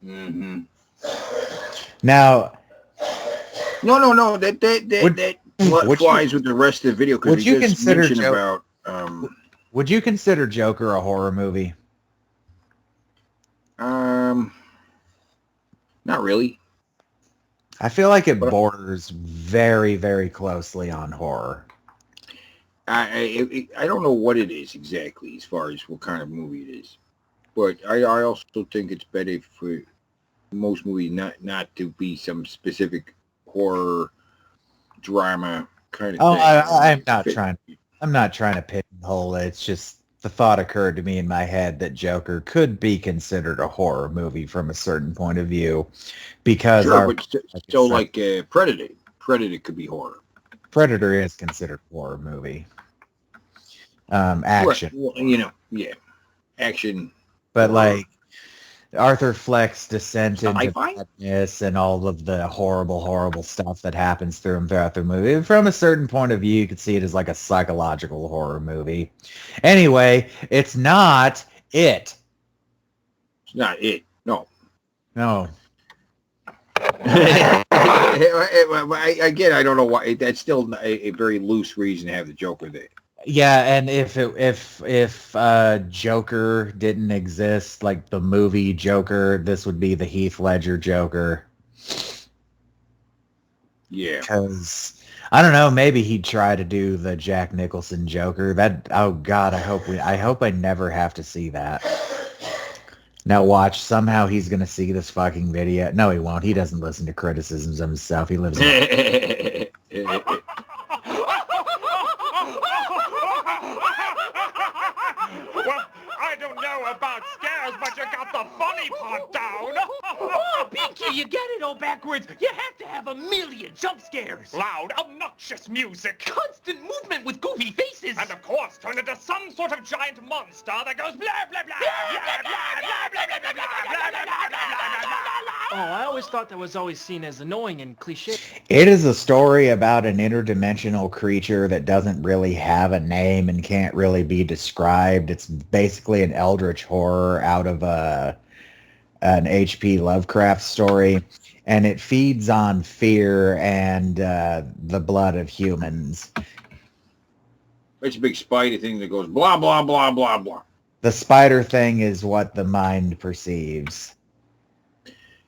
Mm-hmm. Now, no. That flies with the rest of the video because would you consider would you consider Joker a horror movie? Not really. I feel like it borders very, very closely on horror. I don't know what it is exactly as far as what kind of movie it is, but I also think it's better for most movies not to be some specific horror drama kind of thing. I'm not trying to pigeonhole it. It's just the thought occurred to me in my head that Joker could be considered a horror movie from a certain point of view, because Predator could be horror. Predator is considered a horror movie. Action, right. Well, action. But horror. Like Arthur Fleck's descent into sci-fi? madness and all of the horrible stuff that happens through him throughout the movie. From a certain point of view, you could see it as like a psychological horror movie. Anyway, it's not it. It's not it. No. Again, I don't know why. That's still a very loose reason to have the Joker there. Yeah, and if Joker didn't exist, like the movie Joker, this would be the Heath Ledger Joker. Yeah. Because I don't know, maybe he'd try to do the Jack Nicholson Joker. Oh God, I hope I never have to see that. Now watch, somehow he's gonna see this fucking video. No, he won't. He doesn't listen to criticisms of himself. He lives in Well, I don't know about scares, but you got the funny part down. Oh, Pinky, you get it all backwards. You have to have a million jump scares. Loud, obnoxious music. Constant movement with goofy faces. And of course, turn into some sort of giant monster that goes blah, blah, blah, blah, blah, blah, blah, blah, blah, blah, blah, blah, blah, blah. Oh, I always thought that was always seen as annoying and cliche. It is a story about an interdimensional creature that doesn't really have a name and can't really be described. It's basically an eldritch horror out of an H.P. Lovecraft story, and it feeds on fear and the blood of humans. It's a big spider thing that goes blah, blah, blah, blah, blah. The spider thing is what the mind perceives.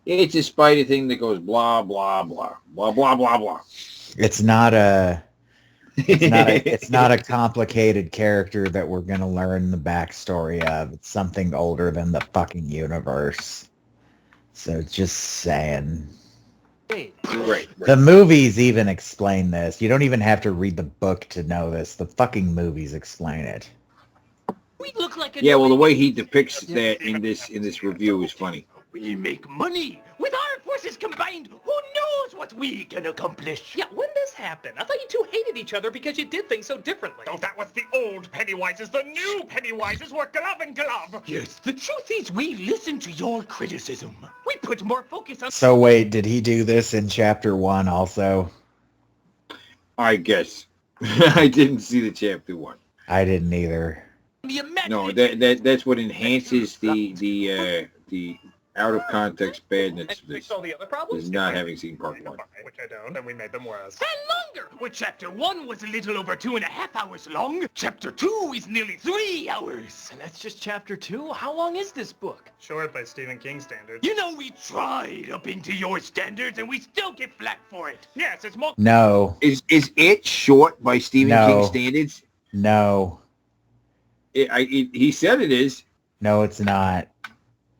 It's a spider thing that goes blah, blah, blah, blah, blah, blah, blah. It's not a complicated character that we're going to learn the backstory of. It's something older than the fucking universe. So just saying. Right. The movies even explain this. You don't even have to read the book to know this. The fucking movies explain it. We look like the way he depicts that in this review is funny. We make money. With our forces combined, who knows what we can accomplish. Yeah, when this happened? I thought you two hated each other because you did things so differently. Oh, that was the old Pennywises. The new Pennywises were glove and glove. Yes, the truth is we listen to your criticism. We put more focus on... So wait, did he do this in chapter 1 also? I guess. I didn't see the chapter 1. I didn't either. No, that's what enhances the out of context badness Fix all the other problems? is not having seen part 1. Which I don't, and we made them worse. And longer! Where chapter 1 was a little over 2.5 hours long, chapter 2 is nearly 3 hours. And that's just chapter 2? How long is this book? Short by Stephen King standards. You know, we tried up into your standards and we still get flack for it. Yes, it's more... No. Is it short by Stephen King standards? No. He said it is. No, it's not.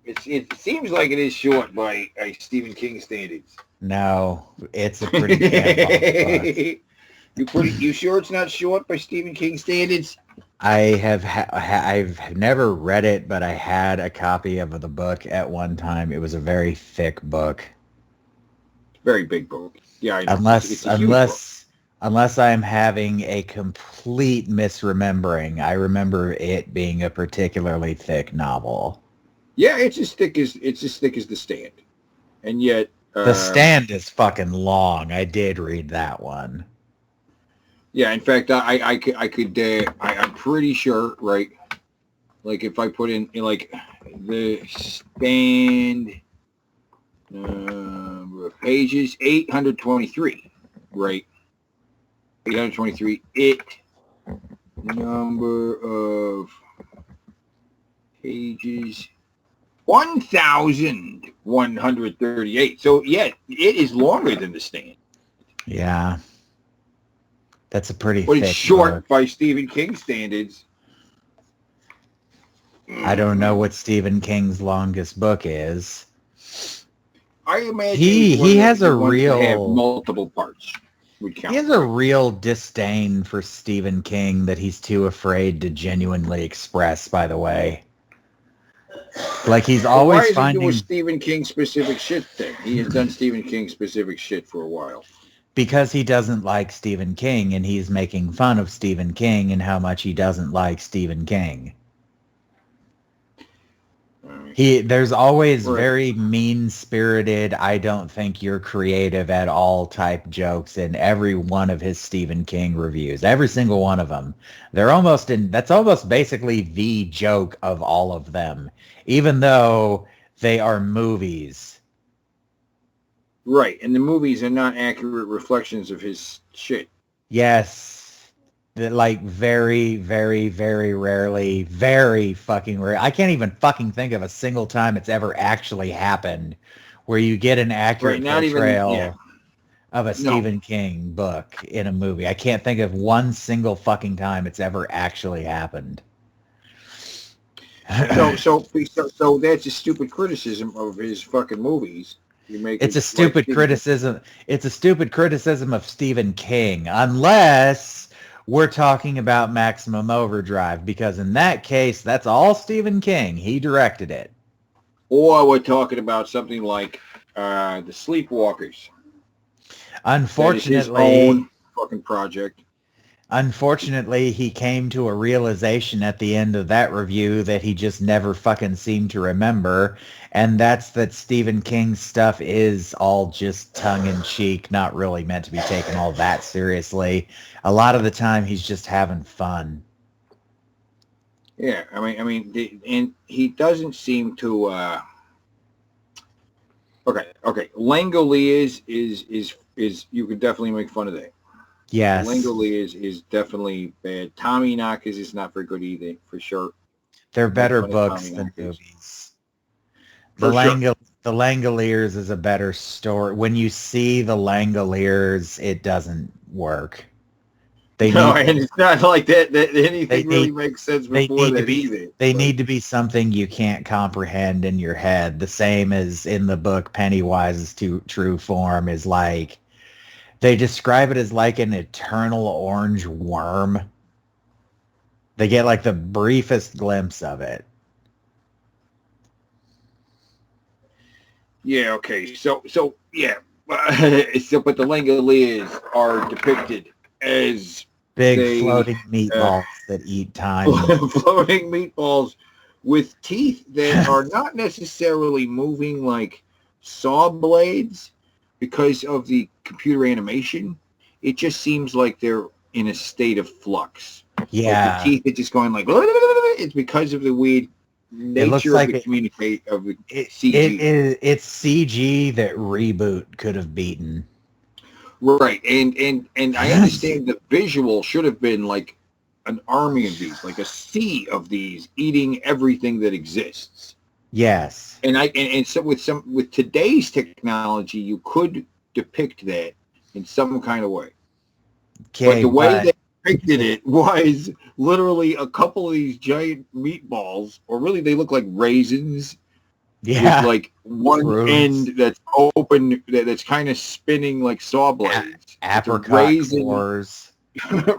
It seems like it is short by Stephen King standards. No, it's a pretty damn long book. You sure it's not short by Stephen King standards? I've never read it, but I had a copy of the book at one time. It was a very thick book. Very big book. Yeah, I know. Unless I'm having a complete misremembering, I remember it being a particularly thick novel. Yeah, it's as thick as The Stand, and yet The Stand is fucking long. I did read that one. Yeah, in fact, I'm pretty sure, right? Like if I put in like The Stand pages 823, right? 823. The number of pages 1,138. So yeah, it is longer than The Stand. Yeah, that's a pretty. But thick it's short book. by Stephen King standards. I don't know what Stephen King's longest book is. I imagine he has a real have multiple parts. He has a real disdain for Stephen King that he's too afraid to genuinely express, by the way. Like he's always why is finding... he doing Stephen King specific shit then? He has done Stephen King specific shit for a while. Because he doesn't like Stephen King, and he's making fun of Stephen King and how much he doesn't like Stephen King. There's always very mean-spirited, I don't think you're creative at all type jokes in every one of his Stephen King reviews. Every single one of them. That's almost basically the joke of all of them, even though they are movies. Right, and the movies are not accurate reflections of his shit. Yes. Like very, very, very rarely, very fucking rare. I can't even fucking think of a single time it's ever actually happened where you get an accurate portrayal of a Stephen King book in a movie. I can't think of one single fucking time it's ever actually happened. So that's a stupid criticism of his fucking movies. It's a stupid criticism. It's a stupid criticism of Stephen King, unless we're talking about Maximum Overdrive, because in that case, that's all Stephen King. He directed it. Or we're talking about something like The Sleepwalkers. Unfortunately, his own fucking project. Unfortunately, he came to a realization at the end of that review that he just never fucking seemed to remember, and that's that Stephen King's stuff is all just tongue-in-cheek, not really meant to be taken all that seriously. A lot of the time, he's just having fun. Yeah, I mean, and he doesn't seem to. Okay. Langoliers is you could definitely make fun of that. Yes. Langoliers is definitely bad. Tommy Knockers is not very good either, for sure. They're better books than movies. The Langoliers is a better story. When you see the Langoliers, it doesn't work. And it's not like that anything really makes sense before that either. They need to be something you can't comprehend in your head. The same as in the book Pennywise's true form is like, they describe it as like an eternal orange worm. They get like the briefest glimpse of it. Yeah, okay. So yeah. but the Langoliers are depicted as big floating meatballs that eat time. Floating meatballs with teeth that are not necessarily moving like saw blades because of the computer animation. It just seems like they're in a state of flux. Yeah. Like the teeth are just going like, it's because of the weird nature of the communicate of the CG. It's CG that Reboot could have beaten. Right, and I understand the visual should have been like an army of these, like a sea of these eating everything that exists. Yes. And so with today's technology, you could depict that in some kind of way. Okay, but the way they depicted it was literally a couple of these giant meatballs, or really they look like raisins. Yeah. With like one Fruits. end that's open, that's kind of spinning like saw blades. Apricot cores.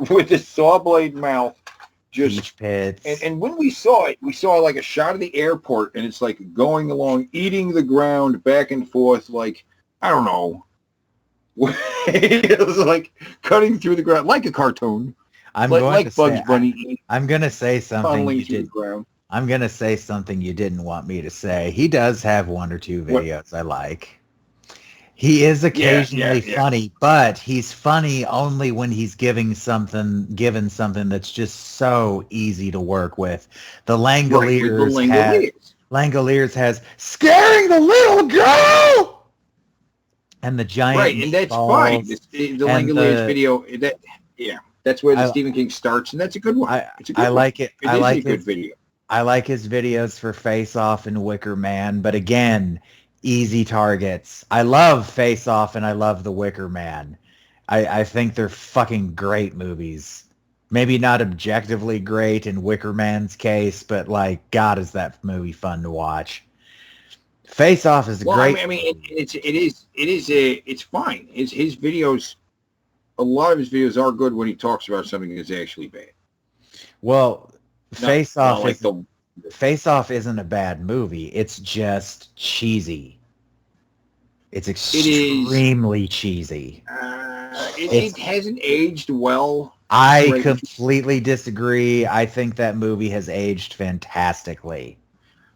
With a saw blade mouth. Just peach pits. And when we saw it, we saw like a shot of the airport, and it's like going along, eating the ground back and forth, like, I don't know. It was like cutting through the ground like a cartoon. I'm going to say something you did. I'm going to say something you didn't want me to say. He does have one or two videos I like. He is occasionally funny, but he's funny only when he's given something that's just so easy to work with. The Langoliers has scaring the little girl and the giant right, and that's fine. The Langoliers video that's where the Stephen King starts, and that's a good one. I like it. I like a good video. I like his videos for Face Off and Wicker Man, but again, easy targets. I love Face Off and I love The Wicker Man. I think they're fucking great movies. Maybe not objectively great in Wicker Man's case, but like, God, is that movie fun to watch. Face Off is great. It's fine. His videos, a lot of his videos are good when he talks about something that's actually bad. Well, Face Off isn't a bad movie. It's just cheesy. It's extremely cheesy. It hasn't aged well. I completely disagree. I think that movie has aged fantastically.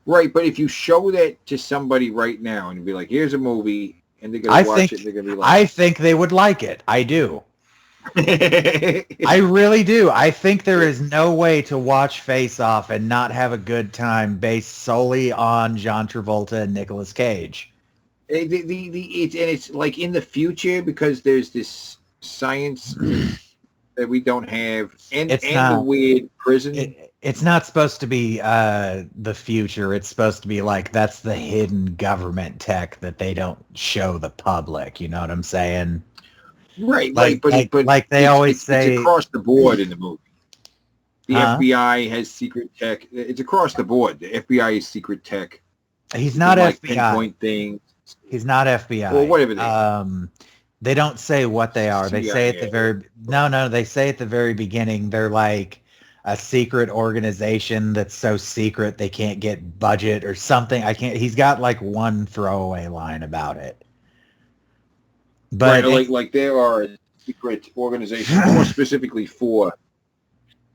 Right, but if you show that to somebody right now and be like, here's a movie, and they're going to watch it, and they're going to be like... I think they would like it. I do. I really do. I think there is no way to watch Face Off and not have a good time based solely on John Travolta and Nicolas Cage. It's like in the future because there's this science that we don't have, and the weird prison. It's not supposed to be the future. It's supposed to be like that's the hidden government tech that they don't show the public. You know what I'm saying? Right, but they always say, it's across the board in the movie. The FBI has secret tech. It's across the board. The FBI is secret tech. He's not FBI. Pinpoint things. He's not FBI. Well, whatever they don't say what they are. They say at the very They say at the very beginning they're like a secret organization that's so secret they can't get budget or something. He's got like one throwaway line about it. But like there are secret organizations more specifically for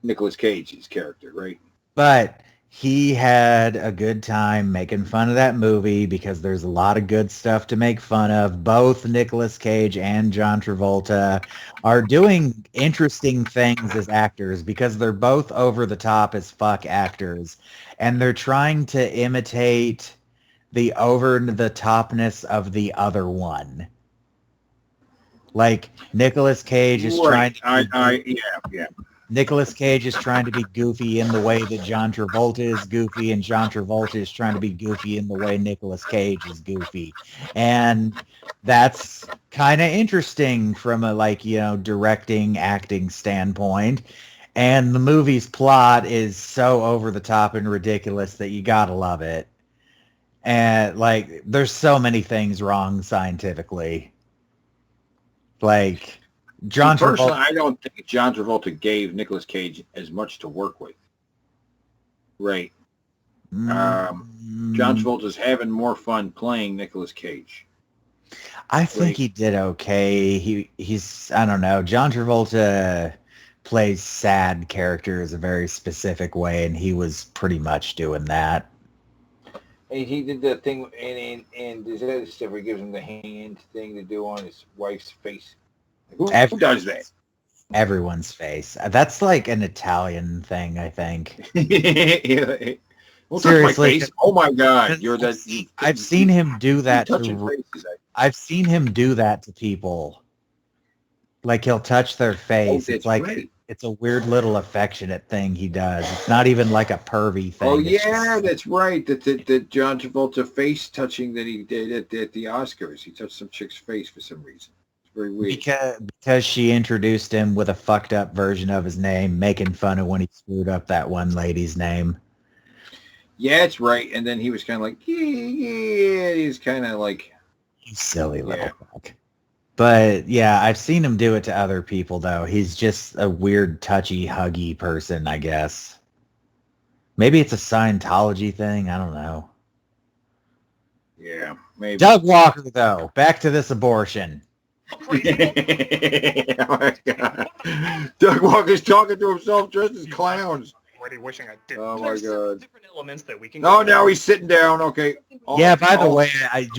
Nicolas Cage's character, right? But he had a good time making fun of that movie because there's a lot of good stuff to make fun of. Both Nicolas Cage and John Travolta are doing interesting things as actors because they're both over the top as fuck actors. And they're trying to imitate the over the topness of the other one. Like Nicolas Cage is trying to Nicolas Cage is trying to be goofy in the way that John Travolta is goofy, and John Travolta is trying to be goofy in the way Nicolas Cage is goofy. And that's kind of interesting from a directing, acting standpoint. And the movie's plot is so over the top and ridiculous that you gotta love it. And there's so many things wrong scientifically. Like John Travolta. Personally, I don't think John Travolta gave Nicolas Cage as much to work with. Right. John Travolta's having more fun playing Nicolas Cage. I think he did okay. He's I don't know. John Travolta plays sad characters a very specific way, and he was pretty much doing that. And he did that thing, and there's other stuff where he gives him the hand thing to do on his wife's face. Who does that? Everyone's face. That's like an Italian thing, I think. Well, seriously, oh my God, you're that. I've seen him do that I've seen him do that to people. Like he'll touch their face. It's like it's a weird little affectionate thing he does. It's not even like a pervy thing. Oh yeah, that's right. That John Travolta face touching that he did at the Oscars. He touched some chick's face for some reason. It's very weird. Because she introduced him with a fucked up version of his name, making fun of when he screwed up that one lady's name. Yeah, it's right. And then he was kind of like, yeah. He's kind of like, you silly little fuck. But yeah, I've seen him do it to other people, though. He's just a weird, touchy, huggy person, I guess. Maybe it's a Scientology thing. I don't know. Yeah, maybe. Doug Walker, though. Back to this abortion. Oh my God. Doug Walker's talking to himself dressed as clowns. Already wishing I did. Oh my God. Different elements that we can. Oh, now he's sitting down. Okay. By the way,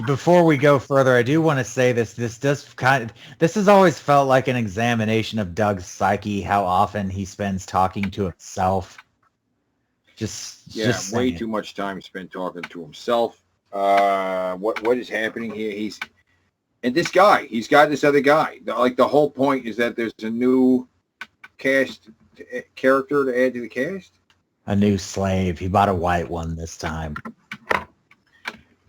before we go further, I do want to say this. This has always felt like an examination of Doug's psyche. How often he spends talking to himself. Just way too much time spent talking to himself. What is happening here? And this guy, he's got this other guy. Like the whole point is that there's a new cast character to add to the cast. A new slave. He bought a white one this time.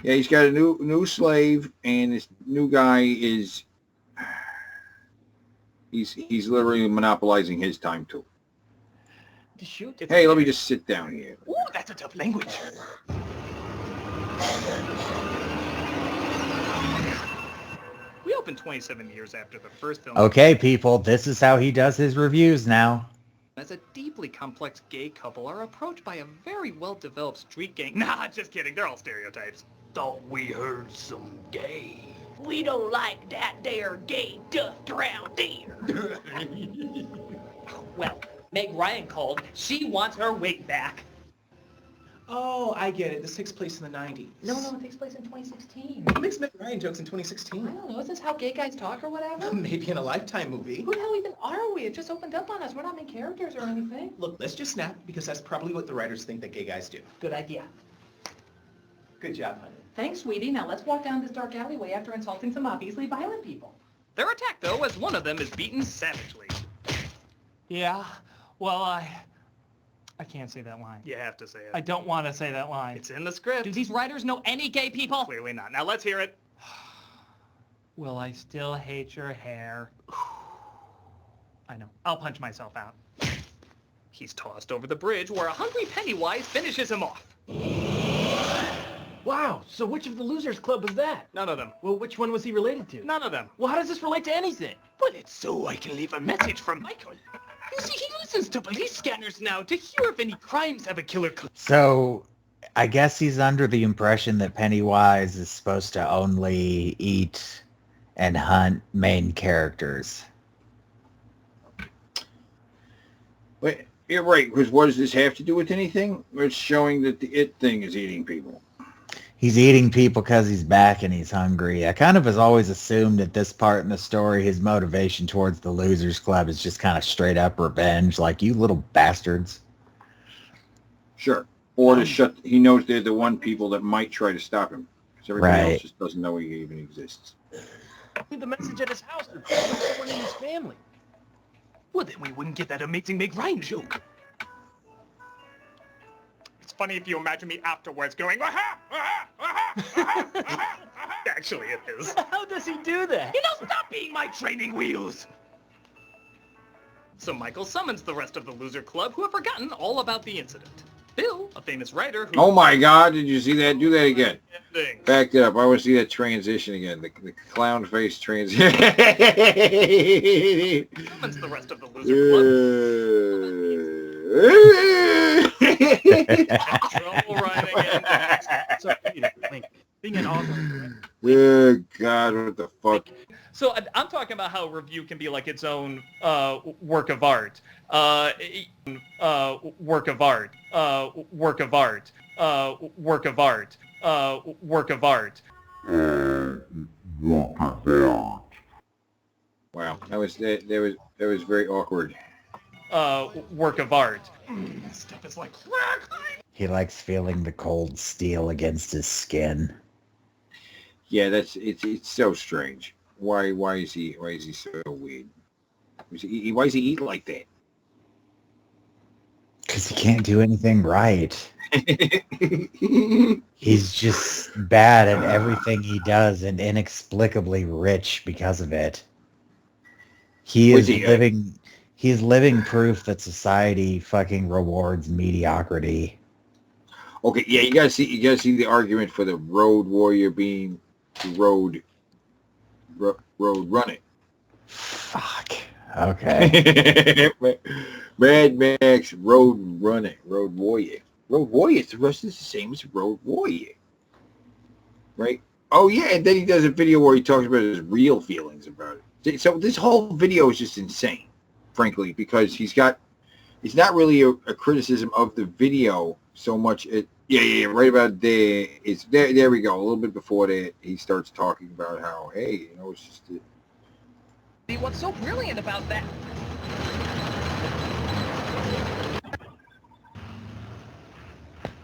Yeah, he's got a new slave, and this new guy is he's literally monopolizing his time too. Hey, let me just sit down here. Ooh, that's a tough language. We opened 27 years after the first film. Okay, people, this is how he does his reviews now. As a deeply complex gay couple are approached by a very well-developed street gang. Nah, just kidding. They're all stereotypes. Thought we heard some gay. We don't like that there gay duft around there. Well, Meg Ryan called. She wants her wig back. Oh, I get it. This takes place in the 90s. No, it takes place in 2016. Who makes Meg Ryan jokes in 2016? I don't know. Is this how gay guys talk or whatever? Maybe in a Lifetime movie. Who the hell even are we? It just opened up on us. We're not main characters or anything. Look, let's just snap, because that's probably what the writers think that gay guys do. Good idea. Good job, honey. Thanks, sweetie. Now let's walk down this dark alleyway after insulting some obviously violent people. They're attacked, though, as one of them is beaten savagely. Yeah, well, I can't say that line. You have to say it. I don't want to say that line. It's in the script. Do these writers know any gay people? Clearly not. Now let's hear it. Will I still hate your hair? I know. I'll punch myself out. He's tossed over the bridge where a hungry Pennywise finishes him off. Wow, so which of the Losers Club was that? None of them. Well, which one was he related to? None of them. Well, how does this relate to anything? Well, it's so I can leave a message from Michael. You see, he listens to police scanners now to hear if any crimes have a killer. So, I guess he's under the impression that Pennywise is supposed to only eat and hunt main characters. Wait, you're right, because what does this have to do with anything? It's showing that the It thing is eating people. He's eating people because he's back and he's hungry. I kind of has always assumed at this part in the story, his motivation towards the Losers Club is just kind of straight up revenge, like, you little bastards. Sure. Or to he knows they're the one people that might try to stop him. Because everybody else just doesn't know he even exists. The message at his house would tell someone in his family. Well, then we wouldn't get that amazing Meg Ryan joke. It's funny if you imagine me afterwards going, aha, aha, aha, aha, aha, aha. Actually, it is. How does he do that? You know, stop being my training wheels! So Michael summons the rest of the Loser Club who have forgotten all about the incident. Bill, a famous writer who... Oh my God, did you see that? Do that again. Back it up. I want to see that transition again. The clown face transition. Summons the rest of the Loser Club. Trouble writing and being an author. Good God. God, what the fuck? So I'm talking about how a review can be like its own work of art. Work of art. Work of art. Work of art. Work of art. Wow, that was very awkward. Work of art. This stuff is like crack. He likes feeling the cold steel against his skin. Yeah, it's so strange. Why is he so weird? Why does he eat like that? Because he can't do anything right. He's just bad at everything he does and inexplicably rich because of it. He's living proof that society fucking rewards mediocrity. Okay, yeah, you gotta see the argument for the road warrior being the road running. Fuck. Okay. Mad Max road running, road warrior. Road warrior is the same as road warrior, right? Oh yeah, and then he does a video where he talks about his real feelings about it. So this whole video is just insane, frankly, because it's not really a criticism of the video so much. Right about there. It's there we go. A little bit before that, he starts talking about how, hey, it's just. What's so brilliant about that?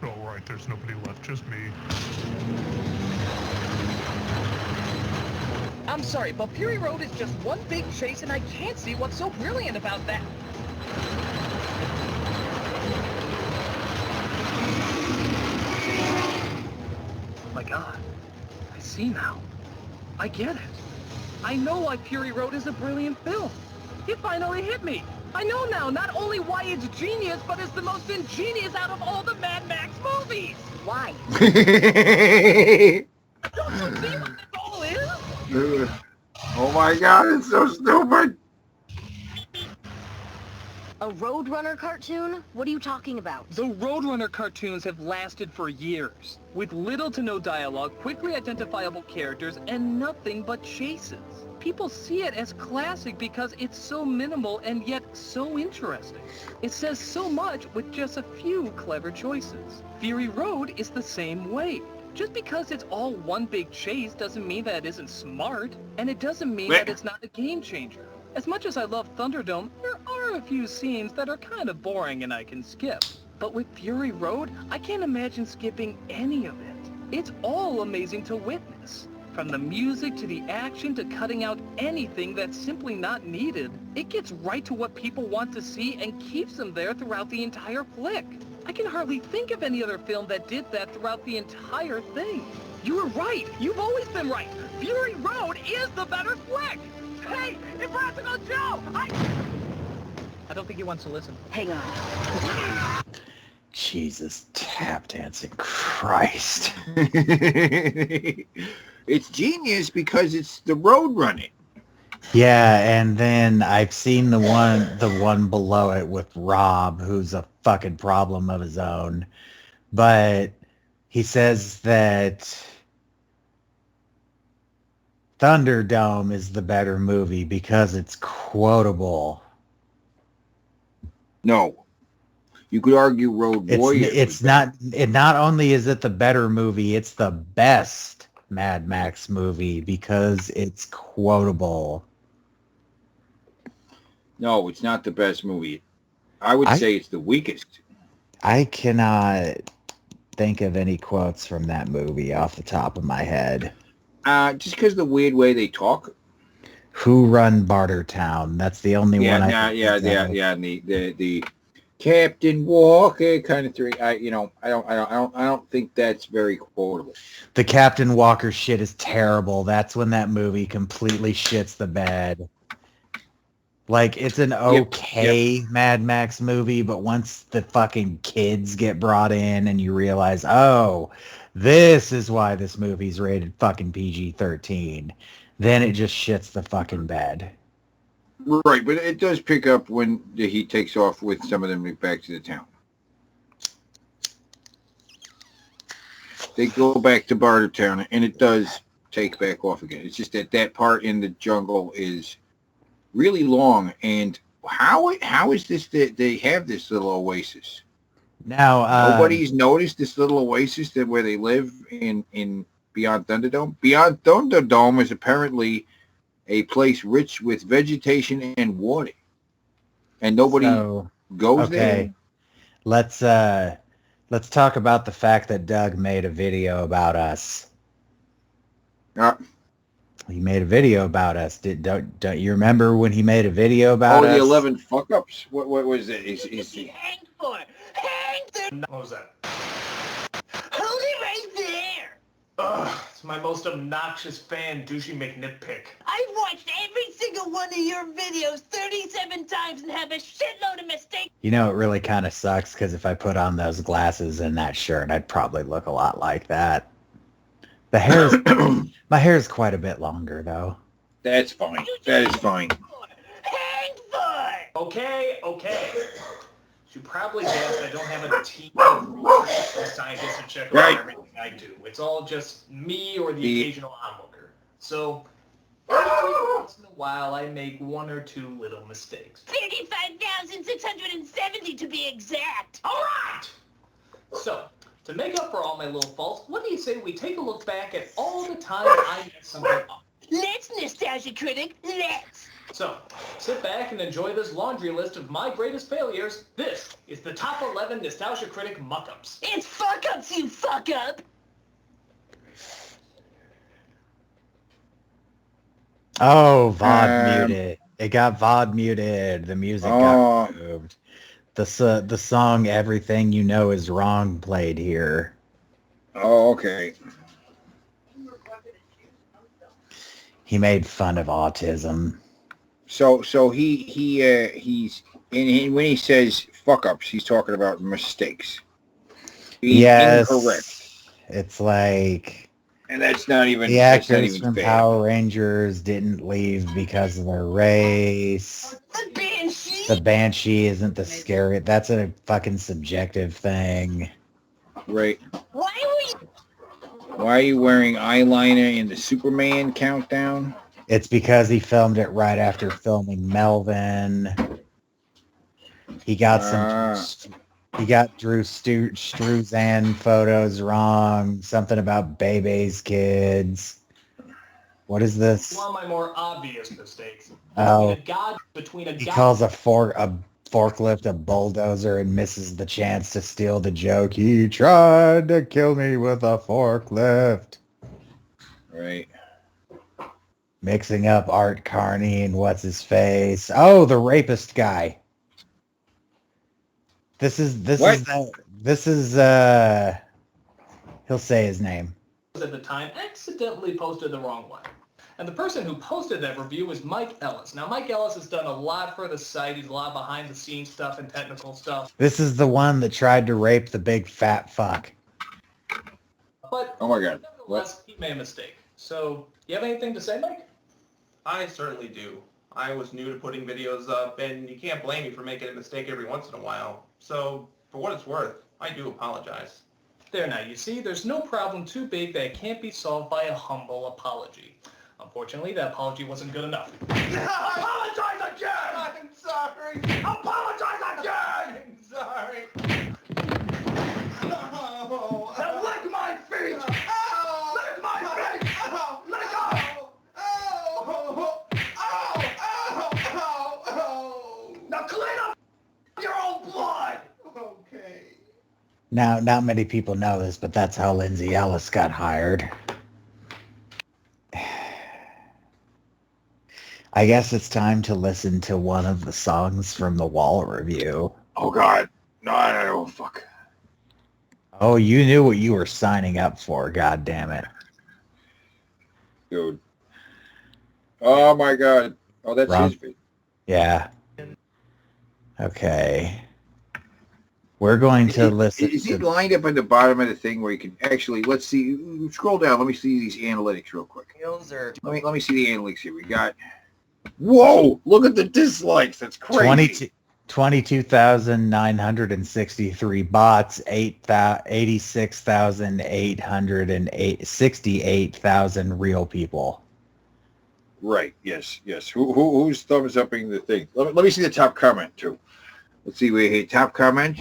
All right, there's nobody left, just me. I'm sorry, but Fury Road is just one big chase, and I can't see what's so brilliant about that. My God, I see now. I get it. I know why Fury Road is a brilliant film. It finally hit me. I know now not only why it's genius, but it's the most ingenious out of all the Mad Max movies. Why? Don't you see what this all is? Oh my God, it's so stupid. A Roadrunner cartoon? What are you talking about? The Roadrunner cartoons have lasted for years, with little to no dialogue, quickly identifiable characters, and nothing but chases. People see it as classic because it's so minimal and yet so interesting. It says so much with just a few clever choices. Fury Road is the same way. Just because it's all one big chase doesn't mean that it isn't smart, and it doesn't mean that it's not a game changer. As much as I love Thunderdome, there are a few scenes that are kind of boring and I can skip. But with Fury Road, I can't imagine skipping any of it. It's all amazing to witness. From the music to the action to cutting out anything that's simply not needed, it gets right to what people want to see and keeps them there throughout the entire flick. I can hardly think of any other film that did that throughout the entire thing. You were right. You've always been right. Fury Road is the better flick. Hey, Impractical Joe! I don't think he wants to listen. Hang on. Jesus, tap dancing Christ. It's genius because it's the road running. Yeah, and then I've seen the one below it with Rob, who's a fucking problem of his own. But he says that Thunderdome is the better movie because it's quotable. No. You could argue Road Warrior. It's not. It not only is it the better movie, it's the best Mad Max movie because it's quotable. No, it's not the best movie. I would say it's the weakest. I cannot think of any quotes from that movie off the top of my head. Just because the weird way they talk. Who run Bartertown? That's the only one. And the Captain Walker kind of thing. I don't think that's very quotable. The Captain Walker shit is terrible. That's when that movie completely shits the bed. Like, it's an okay Mad Max movie, but once the fucking kids get brought in and you realize, oh, this is why this movie's rated fucking PG-13, then it just shits the fucking bed. Right, but it does pick up when he takes off with some of them back to the town. They go back to Bartertown, and it does take back off again. It's just that part in the jungle is really long. And how is this that they have this little oasis? Now, Nobody's noticed this little oasis that where they live in Beyond Thunderdome. Beyond Thunderdome is apparently a place rich with vegetation and water, and nobody goes there. Let's talk about the fact that Doug made a video about us. He made a video about us. Don't you remember when he made a video about us? Oh, the 11 fuck ups. What was it? Is he hanged for? Hanged! What was that? Hold it right there! Ugh, it's my most obnoxious fan, Douchey McNitpick. I've watched every single one of your videos 37 times and have a shitload of mistakes. You know, it really kind of sucks because if I put on those glasses and that shirt, I'd probably look a lot like that. The hair is, my hair is quite a bit longer, though. That's fine. That is fine. Hang for! Okay. You probably guessed I don't have a team of scientists to check out everything I do. It's all just me or the occasional onlooker. So, once in a while, I make one or two little mistakes. 35,670 to be exact. All right! So, to make up for all my little faults, what do you say we take a look back at all the time I messed something up? Let's, Nostalgia Critic, let's! So, sit back and enjoy this laundry list of my greatest failures. This is the top 11 Nostalgia Critic muck-ups. It's fuck-ups, you fuck-up! Oh, VOD muted. It got VOD muted. The music got removed. The song "Everything You Know Is Wrong" played here. Oh, okay. He made fun of autism. So he's and when he says fuck ups, he's talking about mistakes. Yes, incorrect. It's like, and that's not even the actors from fair. Power Rangers didn't leave because of their race. The Banshee isn't the scary. That's a fucking subjective thing. Right. Why are you wearing eyeliner in the Superman countdown? It's because he filmed it right after filming Melvin. He got Drew Struzan photos wrong. Something about Bebe's kids. What is this? One of my more obvious mistakes. Oh, Between a he calls a forklift a bulldozer and misses the chance to steal the joke. He tried to kill me with a forklift. Right. Mixing up Art Carney and what's his face. Oh, the rapist guy. This is he'll say his name. At the time, accidentally posted the wrong one. And the person who posted that review is Mike Ellis. Now, Mike Ellis has done a lot for the site. He's a lot behind-the-scenes stuff and technical stuff. This is the one that tried to rape the big fat fuck. But oh my God, nevertheless, he made a mistake. So, you have anything to say, Mike? I certainly do. I was new to putting videos up, and you can't blame me for making a mistake every once in a while. So, for what it's worth, I do apologize. There now, you see, there's no problem too big that can't be solved by a humble apology. Unfortunately, that apology wasn't good enough. Apologize again! I'm sorry! Apologize again! I'm sorry! No! Now lick my feet! Ow! Lick my feet! Ow! Let it go! Ow! Ow! Ow! Ow! Ow! Now clean up your own blood! Okay. Now, not many people know this, but that's how Lindsay Ellis got hired. I guess it's time to listen to one of the songs from the Wall review. Oh God, no, fuck. Oh, you knew what you were signing up for. God damn it, dude. Oh my God. Oh, that's Wrong. his video. Yeah. Okay. We're going to listen. Is he lined up at the bottom of the thing where you can actually, let's see, scroll down. Let me see these analytics real quick. Let me see the analytics here. We got, whoa, look at the dislikes. That's crazy. 22,963 bots, 86,868,000 real people. Right. Yes. Yes. Who's thumbs upping the thing? Let me see the top comment too. Let's see. We here. Top comment.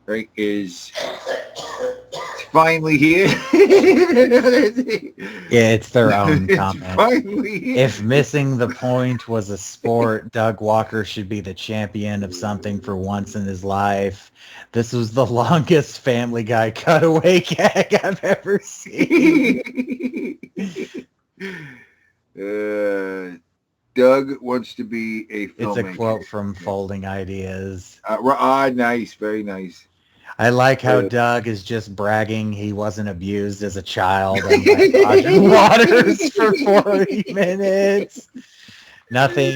Right is it's finally here. Yeah, it's their own comment. Finally here. If missing the point was a sport, Doug Walker should be the champion of something for once in his life. This was the longest Family Guy cutaway gag I've ever seen. Doug wants to be a filmmaker. It's a quote from Folding Ideas. Nice. Very nice. I like how Doug is just bragging he wasn't abused as a child and like Roger Waters for 40 minutes. Nothing.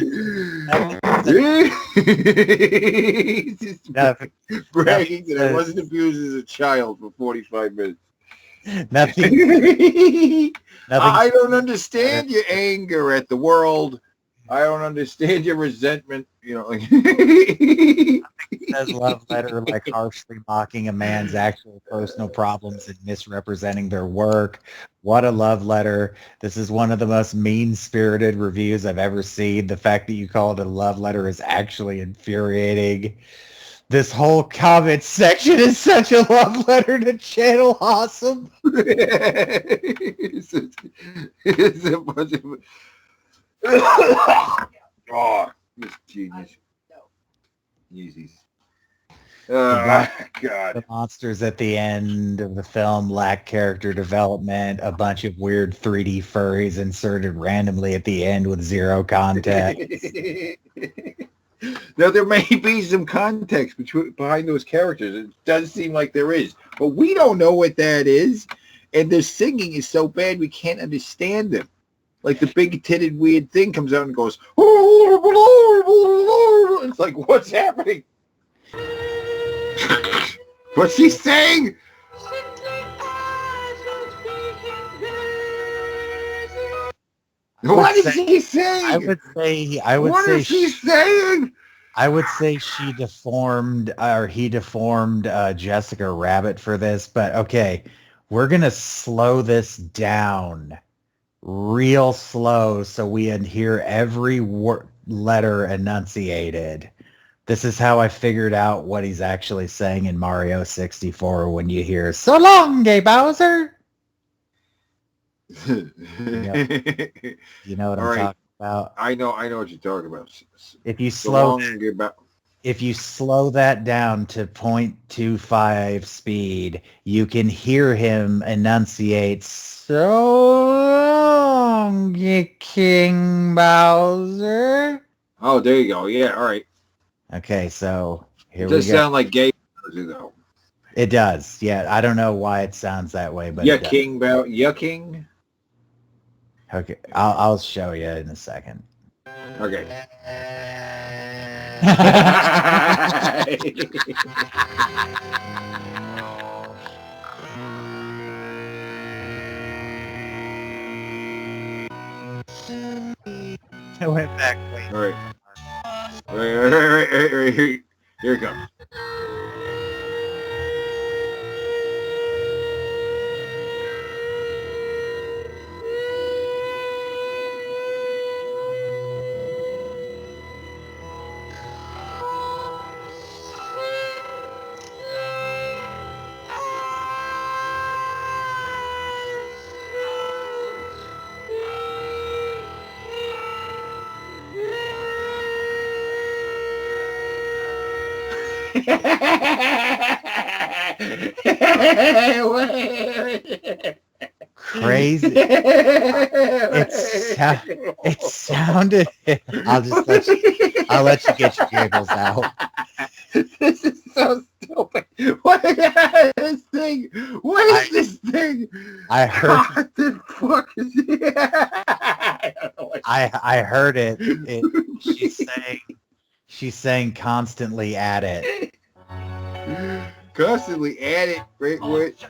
Bragging that I wasn't abused as a child for 45 minutes. Nothing. I don't understand your anger at the world. I don't understand your resentment. You know, like says love letter like harshly mocking a man's actual personal problems and misrepresenting their work. What a love letter. This is one of the most mean-spirited reviews I've ever seen. The fact that you call it a love letter is actually infuriating. This whole comment section is such a love letter to Channel Awesome. It's a bunch of... Oh, this genius. Yeezys. God. The monsters at the end of the film lack character development. A bunch of weird 3D furries inserted randomly at the end with zero context. Now, there may be some context behind those characters. It does seem like there is. But we don't know what that is. And their singing is so bad we can't understand them. Like the big-titted weird thing comes out and goes, it's like, what's happening? What's he saying? What is he saying? I would say what is he saying? I would say he deformed Jessica Rabbit for this, but okay, we're gonna slow this down real slow so we can hear every letter enunciated. This is how I figured out what he's actually saying in Mario 64 when you hear "So long, gay Bowser." You know what I'm talking about? I know what you're talking about. If you slow that down to 0.25 speed, you can hear him enunciate "So long, King Bowser." Oh, there you go. Yeah, all right. Okay, so here we go. It does sound like gay Bowser, though. It does. Yeah, I don't know why it sounds that way, but King. Okay, I'll show you in a second. Okay. I went back. Wait. All right. Right. Here it comes. Crazy. It sounded. I'll let you get your giggles out. This is so stupid. What is this thing? What is this thing? I heard. What the fuck is it? I heard it. She's saying constantly at it. Constantly at it. Right with.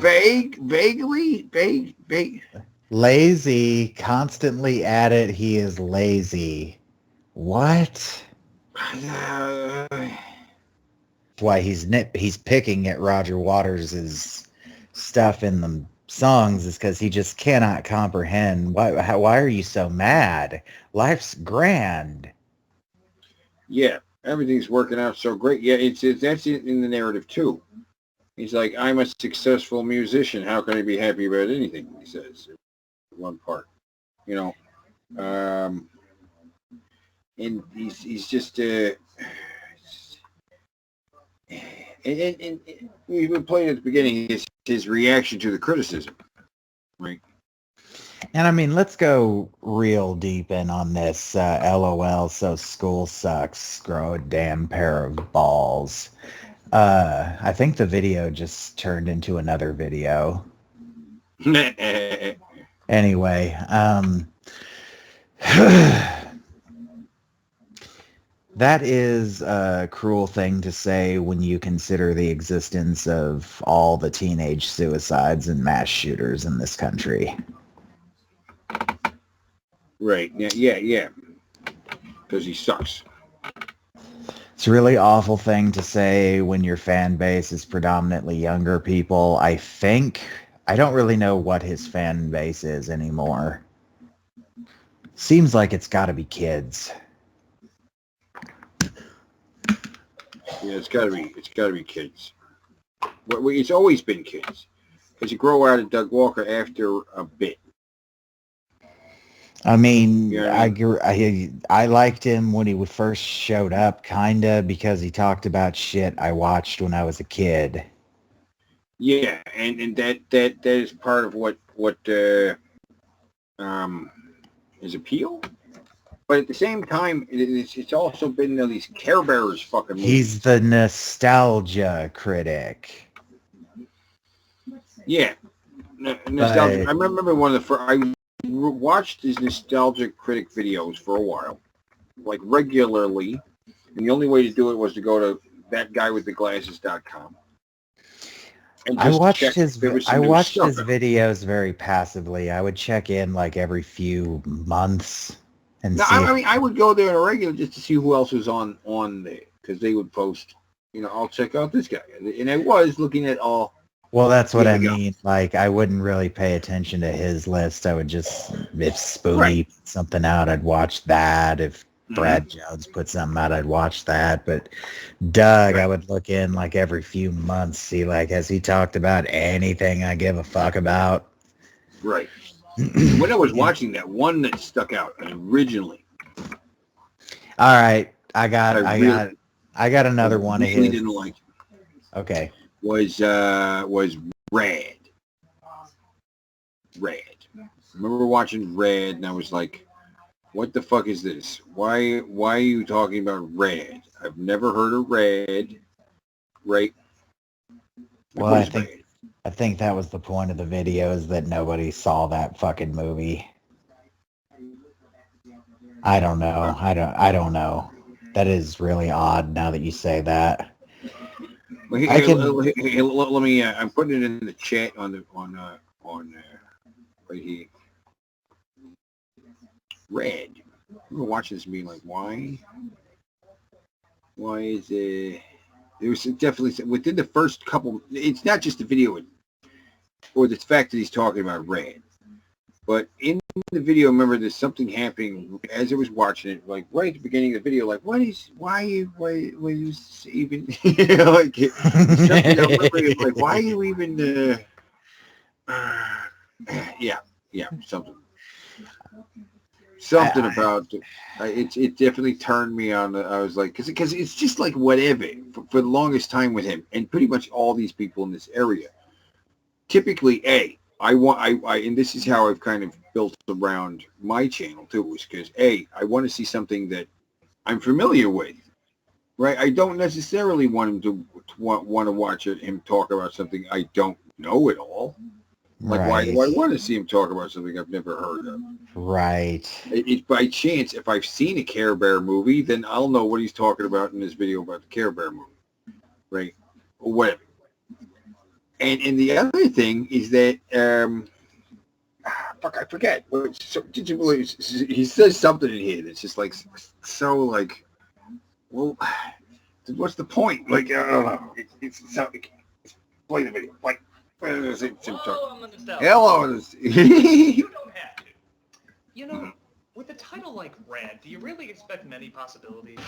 vague. Lazy, constantly at it. He is lazy. What? Why he's picking at Roger Waters' stuff in the songs is because he just cannot comprehend. Why are you so mad? Life's grand. Yeah, everything's working out so great. Yeah, that's in the narrative too. He's like, I'm a successful musician. How can I be happy about anything? He says, one part, you know, and he's just and we played at the beginning his reaction to the criticism, right? And I mean, let's go real deep in on this. LOL, so school sucks. Grow a damn pair of balls. I think the video just turned into another video. Anyway, that is a cruel thing to say when you consider the existence of all the teenage suicides and mass shooters in this country. Right. Yeah. Because he sucks. It's a really awful thing to say when your fan base is predominantly younger people. I don't really know what his fan base is anymore. Seems like it's got to be kids. Yeah, it's got to be kids. It's always been kids. Because you grow out of Doug Walker after a bit. I mean, yeah. I liked him when he first showed up, kinda, because he talked about shit I watched when I was a kid. Yeah, and that is part of what his appeal. But at the same time, it's also been these Care Bears fucking movies. He's the Nostalgia Critic. Yeah, nostalgia. I remember one of the first. I watched his Nostalgia Critic videos for a while, like regularly, and the only way to do it was to go to thatguywiththeglasses.com. I watched his videos very passively. I would check in like every few months and see. I mean, I would go there on a regular just to see who else was on there, because they would post, I'll check out this guy, and I was looking at all. Well, that's what I mean. Like, I wouldn't really pay attention to his list. I would just, if Spoonie put something out, I'd watch that. If Brad Jones put something out, I'd watch that. But Doug, I would look in like every few months, see like, has he talked about anything I give a fuck about? Right. When I was watching that one that stuck out originally. All right, I got another one of his. Didn't like it. Okay. Was Red. I remember watching Red, and I was like, "What the fuck is this? Why are you talking about Red? I've never heard of Red." Right? Well, I think that was the point of the video, is that nobody saw that fucking movie. I don't know. I don't know. That is really odd now that you say that. Well, let me. I'm putting it in the chat on right here. Red. I remember watching this being like, why? Why is it? There was definitely within the first couple. It's not just the video or the fact that he's talking about Red, but in the video, remember there's something happening as I was watching it, like right at the beginning of the video, like why were you even like something I remember, like why are you even yeah something about it definitely turned me on. I was like, because it's just like whatever for the longest time with him and pretty much all these people in this area. Typically, and this is how I've kind of built around my channel too, is because I want to see something that I'm familiar with, right? I don't necessarily want him to want to watch him talk about something I don't know at all. Like, why do I want to see him talk about something I've never heard of? Right. It's by chance, if I've seen a Care Bear movie, then I'll know what he's talking about in this video about the Care Bear movie, right? Or whatever. And the other thing is that fuck, I forget. So, did you believe he says something in here that's just like so like, well, what's the point? Like, I don't know. It's play the video. Like, Hello, I'm the Nostalgia. Hello. You don't have to. You know, with a title like Rad, do you really expect many possibilities?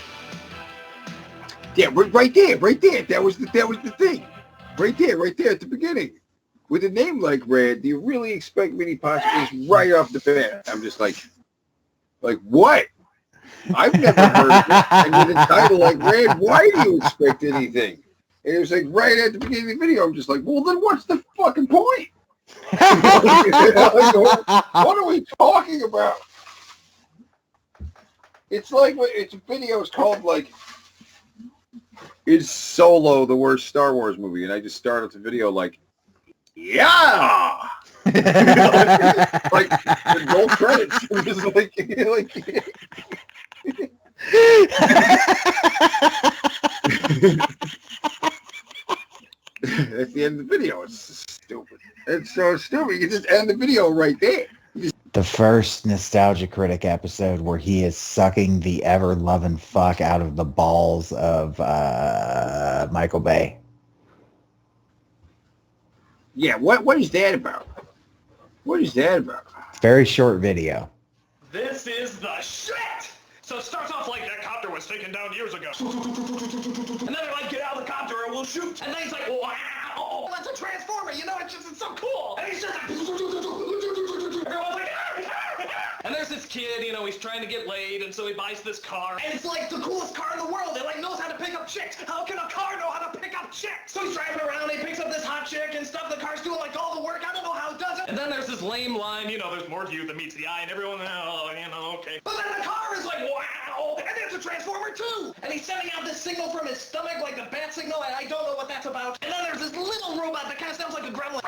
Yeah, right there. That was the thing. Right there at the beginning. With a name like Rad, do you really expect many possibilities right off the bat? I'm just like what? I've never heard of it. And with a title like Rad, why do you expect anything? And it was like right at the beginning of the video, I'm just like, well, then what's the fucking point? What are we talking about? It's like it's videos called like, is Solo the worst Star Wars movie? And I just started the video like, yeah. Like the roll credits. I'm just like that's the end of the video. It's stupid. It's so stupid. You just end the video right there. The first Nostalgia Critic episode where he is sucking the ever-loving fuck out of the balls of Michael Bay. Yeah, what is that about? What is that about? Very short video. This is the shit! So it starts off like that copter was taken down years ago. And then they're like, get out of the copter or we'll shoot. And then he's like, wow! That's a transformer, you know, it's so cool! And he's just like... Everyone's like... And there's this kid, you know, he's trying to get laid, and so he buys this car. And it's like the coolest car in the world. It like knows how to pick up chicks. How can a car know how to pick up chicks? So he's driving around, he picks up this hot chick and stuff. The car's doing like all the work. I don't know how it does it. And then there's this lame line, you know, there's more to you than meets the eye, and everyone, oh, you know, okay. But then the car is like, wow! And there's a transformer too! And he's sending out this signal from his stomach, like the bat signal, and I don't know what that's about. And then there's this little robot that kind of sounds like a gremlin.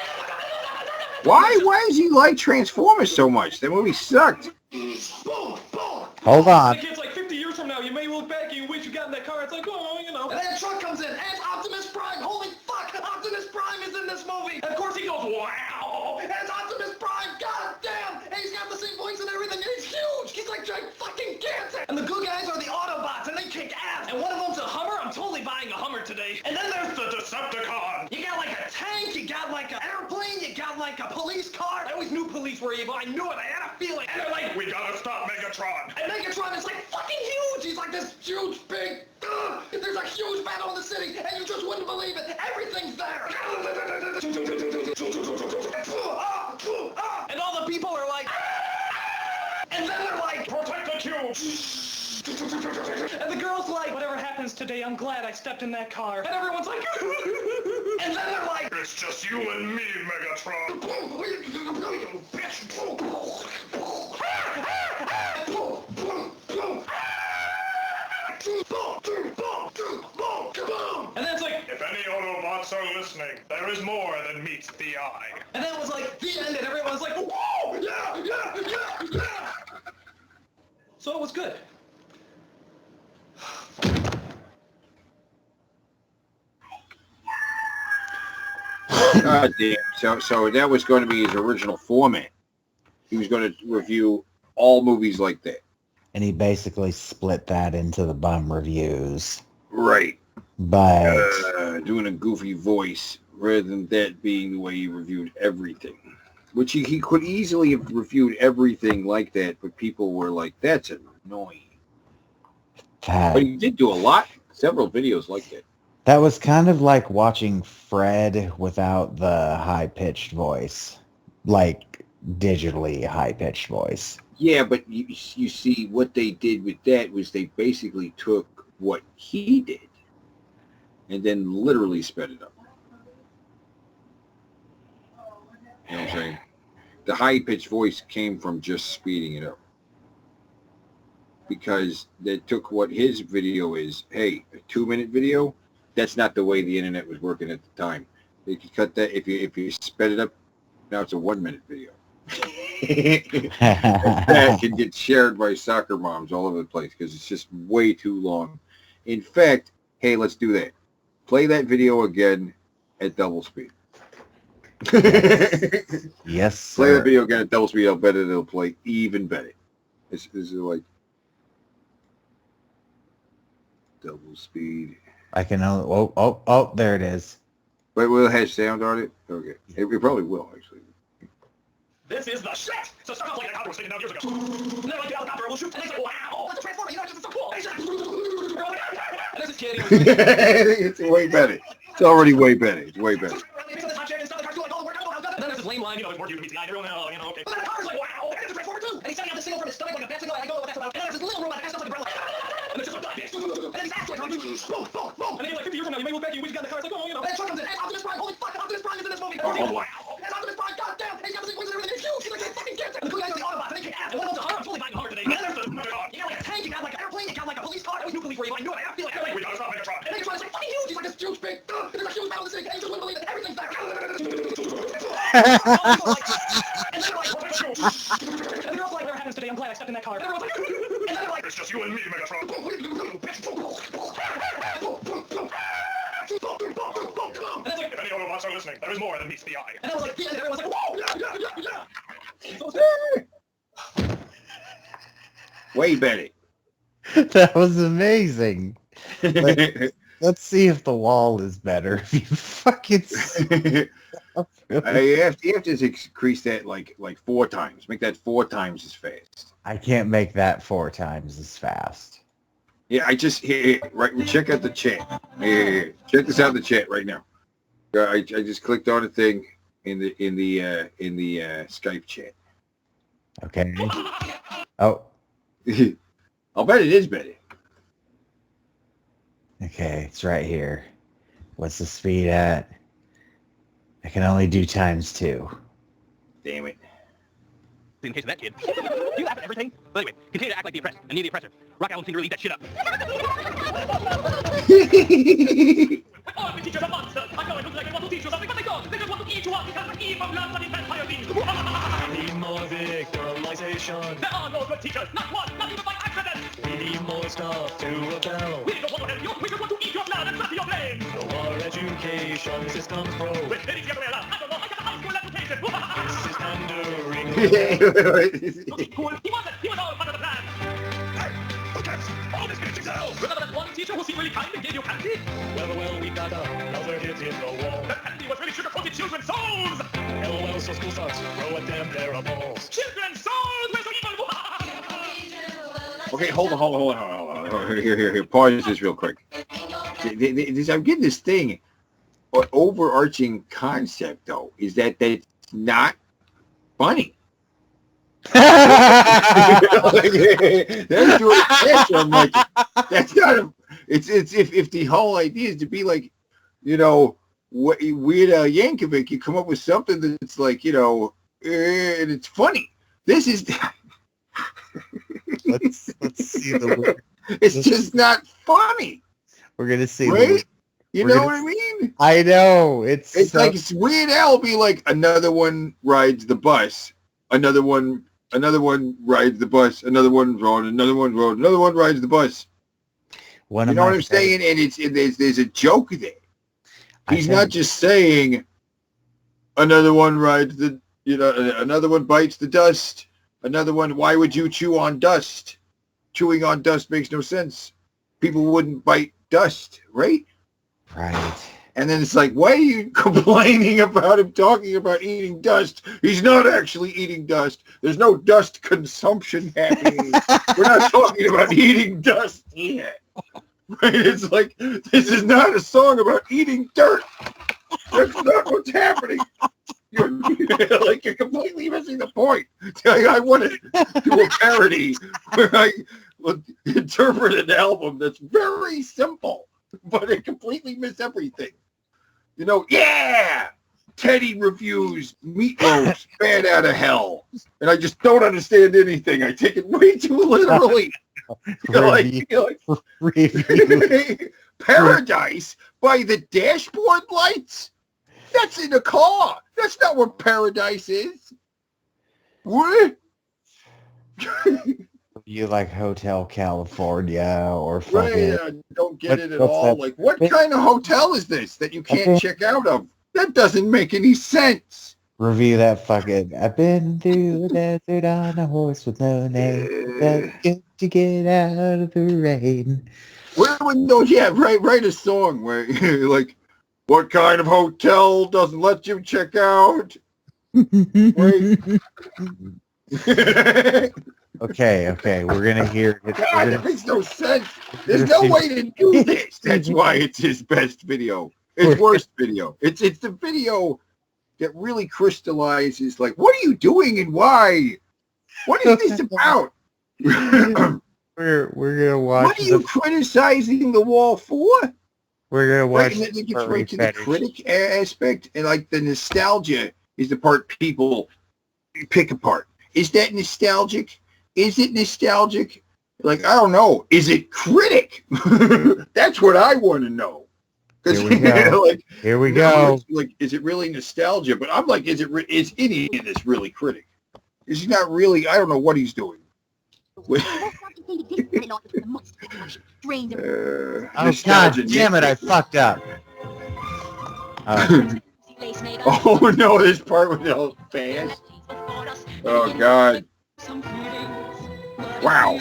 Why does he like Transformers so much? That movie sucked. Boom, boom. Hold on. Like it's like 50 years from now, you may look back and you wish you got in that car. It's like, oh, you know. And then a truck comes in, and it's Optimus Prime. Holy fuck, Optimus Prime is in this movie. And of course he goes, wow. And it's Optimus Prime. God damn. And he's got the same voice and everything. And he's huge. He's like gigantic. And the good guys are the Autobots, and they kick ass. And one of them's a Hummer. I'm totally buying a Hummer today. And then there's the Decepticon. You got like a tank. You got like an airplane. You got like a police car. I always knew police were evil. I knew it. I had a feeling. And they're like, we gotta stop Megatron. And Megatron is like fucking huge. He's like this huge, big, there's a huge battle in the city, and you just wouldn't believe it. Everything's there. And all the people are like, and then they're like, protect the cube. And the girl's like, whatever happens today, I'm glad I stepped in that car. And everyone's like, and then they're like, it's just you and me, Megatron. And then it's like, if any Autobots are listening, there is more than meets the eye. And then it was like, the end, and everyone's like, whoa, yeah. So it was good. God damn. So that was going to be his original format. He was going to review all movies like that. And he basically split that into the bum reviews. Right. But doing a goofy voice rather than that being the way he reviewed everything. Which he could easily have reviewed everything like that, but people were like, that's annoying. But he did do several videos like that. That was kind of like watching Fred without the high-pitched voice. Like, digitally high-pitched voice. Yeah, but you see, what they did with that was they basically took what he did and then literally sped it up. You know what I'm saying? The high-pitched voice came from just speeding it up. Because they took what his video is. Hey, a 2-minute video? That's not the way the internet was working at the time. They could cut that. If you sped it up, now it's a 1-minute video. That can get shared by soccer moms all over the place because it's just way too long. In fact, hey, let's do that. Play that video again at double speed. Yes, Play the sir. video again at double speed. I'll bet it'll play even better. This is like double speed. I can only... Oh, there it is. Wait, will it have sound on it? Okay. It probably will, actually. This is the shit! So start off like the helicopter was taken down years ago. And then like the helicopter will shoot, and they say, wow, that's a transformer, you know, it's just so cool. And there's this kid, he was It's way better. It's already way better. It's way better. and then there's this lame line, you know, it's more you meets the guy, and everyone, oh, you know, okay. But then the car's like, wow, and it's a transformer too! And he's sending out the signal from his stomach like a bat signal, and I go, that's about. And then there's this little robot that has stuff like a bread, like, and it's just like, die, bitch. And then he's actually like, boom, boom, boom. And then like 50 years from now, you may look back, you wish you got in the car, it's like, oh, you know. And then truck comes in, hey, Optimus Prime, holy fuck, Optimus Prime is in this movie. Oh, wow. And Optimus Prime, goddamn, he's got the sequence and everything, it's huge, he's like, fucking cancer. And the two guys are the Autobots, and they kick ass. And one of them's a hard, I'm totally buying hard today. And then there's the, you got like a tank, you got like an airplane, you got like a police car, I always knew police were evil, I knew it, I feel like, we gotta stop Megatron. And Megatron is like fucking huge, he's like this huge big, and there's a huge battle in the city, and you just wouldn't believe it, everything's there. And then they're like, and the girl's like, whatever happens today, I'm glad I stepped in that car. And everyone's like, and then they're like, It's just you and me, Megatron. and then like, If any Autobots are listening, there is more than meets the eye. and I was like, yeah, and everyone's like, whoa, yeah. So Way better. That was amazing. Let's see if the wall is better. If you fucking... You have to increase that like 4 times. Make that 4 times as fast. I can't make that 4 times as fast. Yeah, I just right. Check out the chat. Here. Check this out in the chat right now. I just clicked on a thing in the Skype chat. Okay. Oh. I'll bet it is better. Okay, it's right here. What's the speed at? I can only do ×2. Damn it. in case of that kid. You laugh at everything. But anyway, continue to act like the oppressed and near the oppressor. Rock Allen seemed to really eat that shit up. All the teachers are monsters. I know it looks like they want to teach you something, but they don't. They just want to eat you up because the evil blood and vampire things. We need more victimization. There are no good teachers. Not one. Not even by accident. We need more stuff to rebel. We don't want to help you. We just want to eat your blood and slap your brain. So our education system's broke. With any the other way around. I don't know. I got a high school education. This is pandering. Cool. He wasn't. He was all part of the plan. Hey, who cares? All this bitch is out. Remember that one teacher who seemed really kind and gave you candy? Well, we got another hit in the wall. That candy was really sugar-coated children's souls! LOL, so school sucks. Throw a damn pair of balls. Children's souls! Where's the evil one? Okay, hold on. Here. Pause this real quick. I'm getting this thing. Overarching concept, though, is that it's not funny. That's doing I'm like, that's not a, it's if the whole idea is to be like, you know, Weird Al Yankovic, you come up with something that's like, you know, and it's funny. This is let's see the it's just not funny. We're gonna see, right? You know what I mean? I know. It's so... like it's Weird Al be like, another one rides the bus, another one rides the bus, another one rides the bus. You know what I'm saying? And there's a joke there. He's not just saying another one rides the, you know, another one bites the dust, another one, why would you chew on dust? Chewing on dust makes no sense. People wouldn't bite dust, right? Right. And then it's like, why are you complaining about him talking about eating dust? He's not actually eating dust. There's no dust consumption happening. We're not talking about eating dust here. Right? It's like, this is not a song about eating dirt. That's not what's happening. You're completely missing the point. I wanted to do a parody where I would interpret an album that's very simple, but it completely missed everything. You know, yeah! Teddy reviews Meatloaf's Bad Out of Hell. And I just don't understand anything. I take it way too literally. Paradise by the dashboard lights? That's in a car. That's not what paradise is. What? You like Hotel California or fucking... Right, I don't get it at all. Like, what kind of hotel is this that you can't check out of? That doesn't make any sense. Review that fucking. I've been through the desert on a horse with no name. That's good to get out of the rain. Write a song where like, what kind of hotel doesn't let you check out? Okay, we're gonna hear it. God, that makes no sense. There's no way to do this. That's why it's his best video. His worst video. It's the video that really crystallizes, like, what are you doing and why? What is this about? We're gonna watch. What are you criticizing the wall for? We're gonna watch. Right, and then it gets right to the critic aspect, and like the nostalgia is the part people pick apart. Is that nostalgic? Is it nostalgic? Like, I don't know. Is it critic? That's what I want to know. Here we go. Like, here we go. Like, is it really nostalgia? But I'm like, is any of this really critic? Is he not really? I don't know what he's doing. Oh God damn it! I fucked up. Oh no! This part was all fast. Oh God! Wow.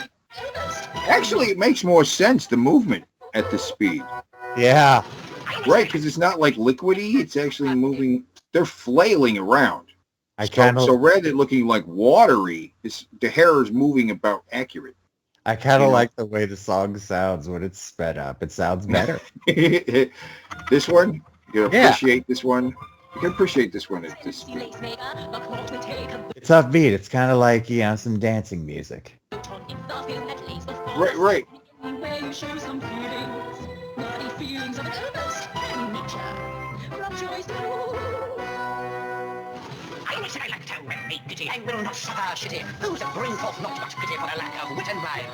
Actually, it makes more sense, the movement at this speed. Yeah. Right, because it's not like liquidy. It's actually moving. They're flailing around. So rather than looking like watery, the hair is moving about accurate. I kind of like the way the song sounds when it's sped up. It sounds better. This one? You can appreciate this one? You can appreciate this one at this speed. It's upbeat. It's kind of like, some dancing music. Right. I will not suffer shitty. Who's a bring forth not much pity for a lack of wit and rhyme?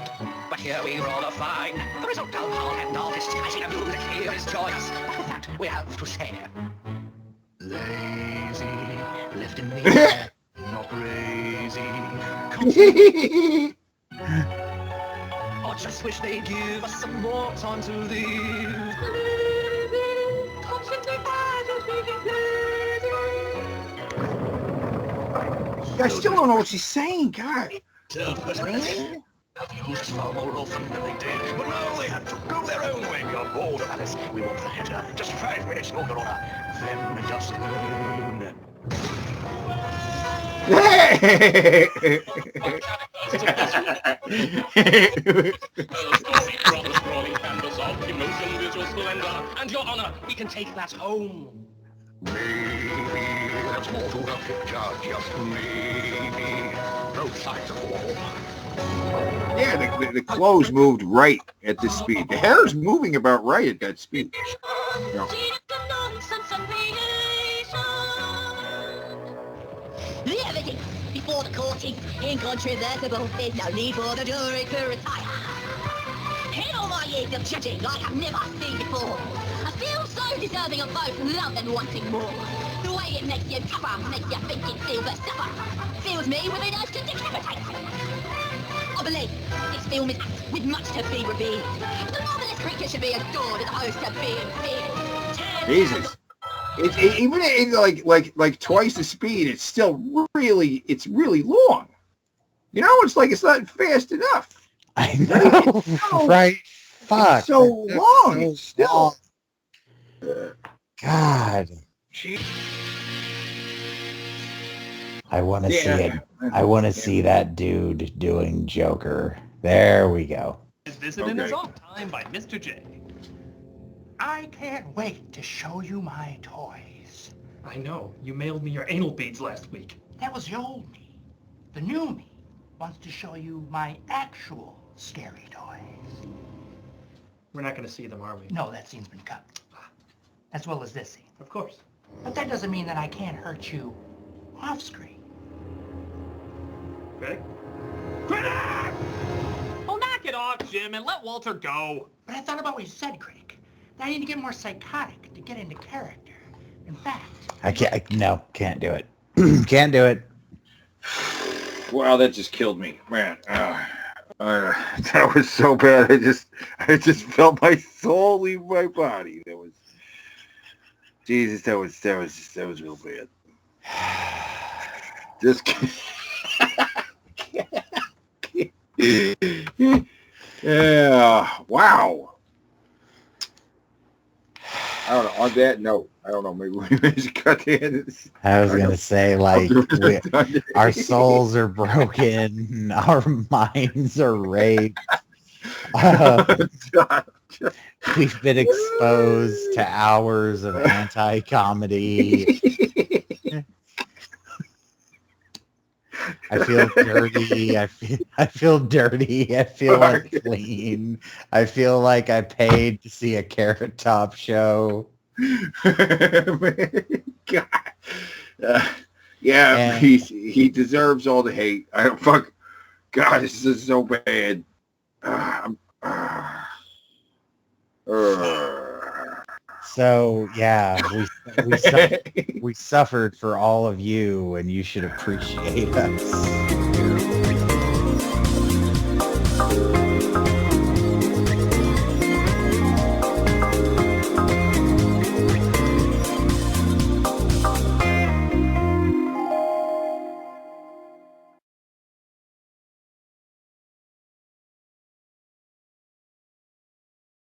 But here we roll a fine. The result of hard-hand artist. I see a music here is choice. What of that we have to say? Lazy, left in the air, not crazy. I just wish they'd give us some more time to live. I still don't know what she's saying, God. Used far more often than they did, but now they have to go their own way. We are bored of Alice. We want the header. Just 5 minutes, order order. Then just noon. And your honor, we can take that home. Maybe there's more to the picture, just maybe. Both sides of the wall. Yeah, the clothes moved right at this speed. The hair is moving about right at that speed. The evidence before the court is incontrovertible. There's no need for the jury to retire. In all my years of judging, I have never seen before. I feel so deserving of both love and wanting more. The way it makes you tougher, makes you think it's silver stuffer. Fills me with an urge to decapitate. I believe this film is apt with much to be revealed. The marvelous creature should be adored as opposed to being feared. Jesus. Even like twice the speed, it's still really long. It's like it's not fast enough. I know, right? Fuck. It's so long. It's still. God. I want to see it. I want to see that dude doing Joker. There we go. Is visited in his own time by Mr. J. I can't wait to show you my toys. I know. You mailed me your anal beads last week. That was the old me. The new me wants to show you my actual scary toys. We're not going to see them, are we? No, that scene's been cut. As well as this scene. Of course. But that doesn't mean that I can't hurt you off screen. Greg? Critic! Oh, knock it off, Jim, and let Walter go. But I thought about what you said, Critic. That I need to get more psychotic to get into character. In fact... can't do it. Can't do it. Wow, that just killed me, man. That was so bad. I just felt my soul leave my body. That was. Jesus, that was real bad. Just yeah. Wow. I don't know. On that note, I don't know. Maybe we should cut the end of this. I was gonna say, like, our souls are broken, our minds are raped. We've been exposed to hours of anti-comedy. I feel dirty. I feel dirty. I feel unclean. I feel like I paid to see a Carrot Top show. God. Yeah, And- he deserves all the hate. I don't fuck. God, this is so bad. So yeah, we suffered for all of you, and you should appreciate us.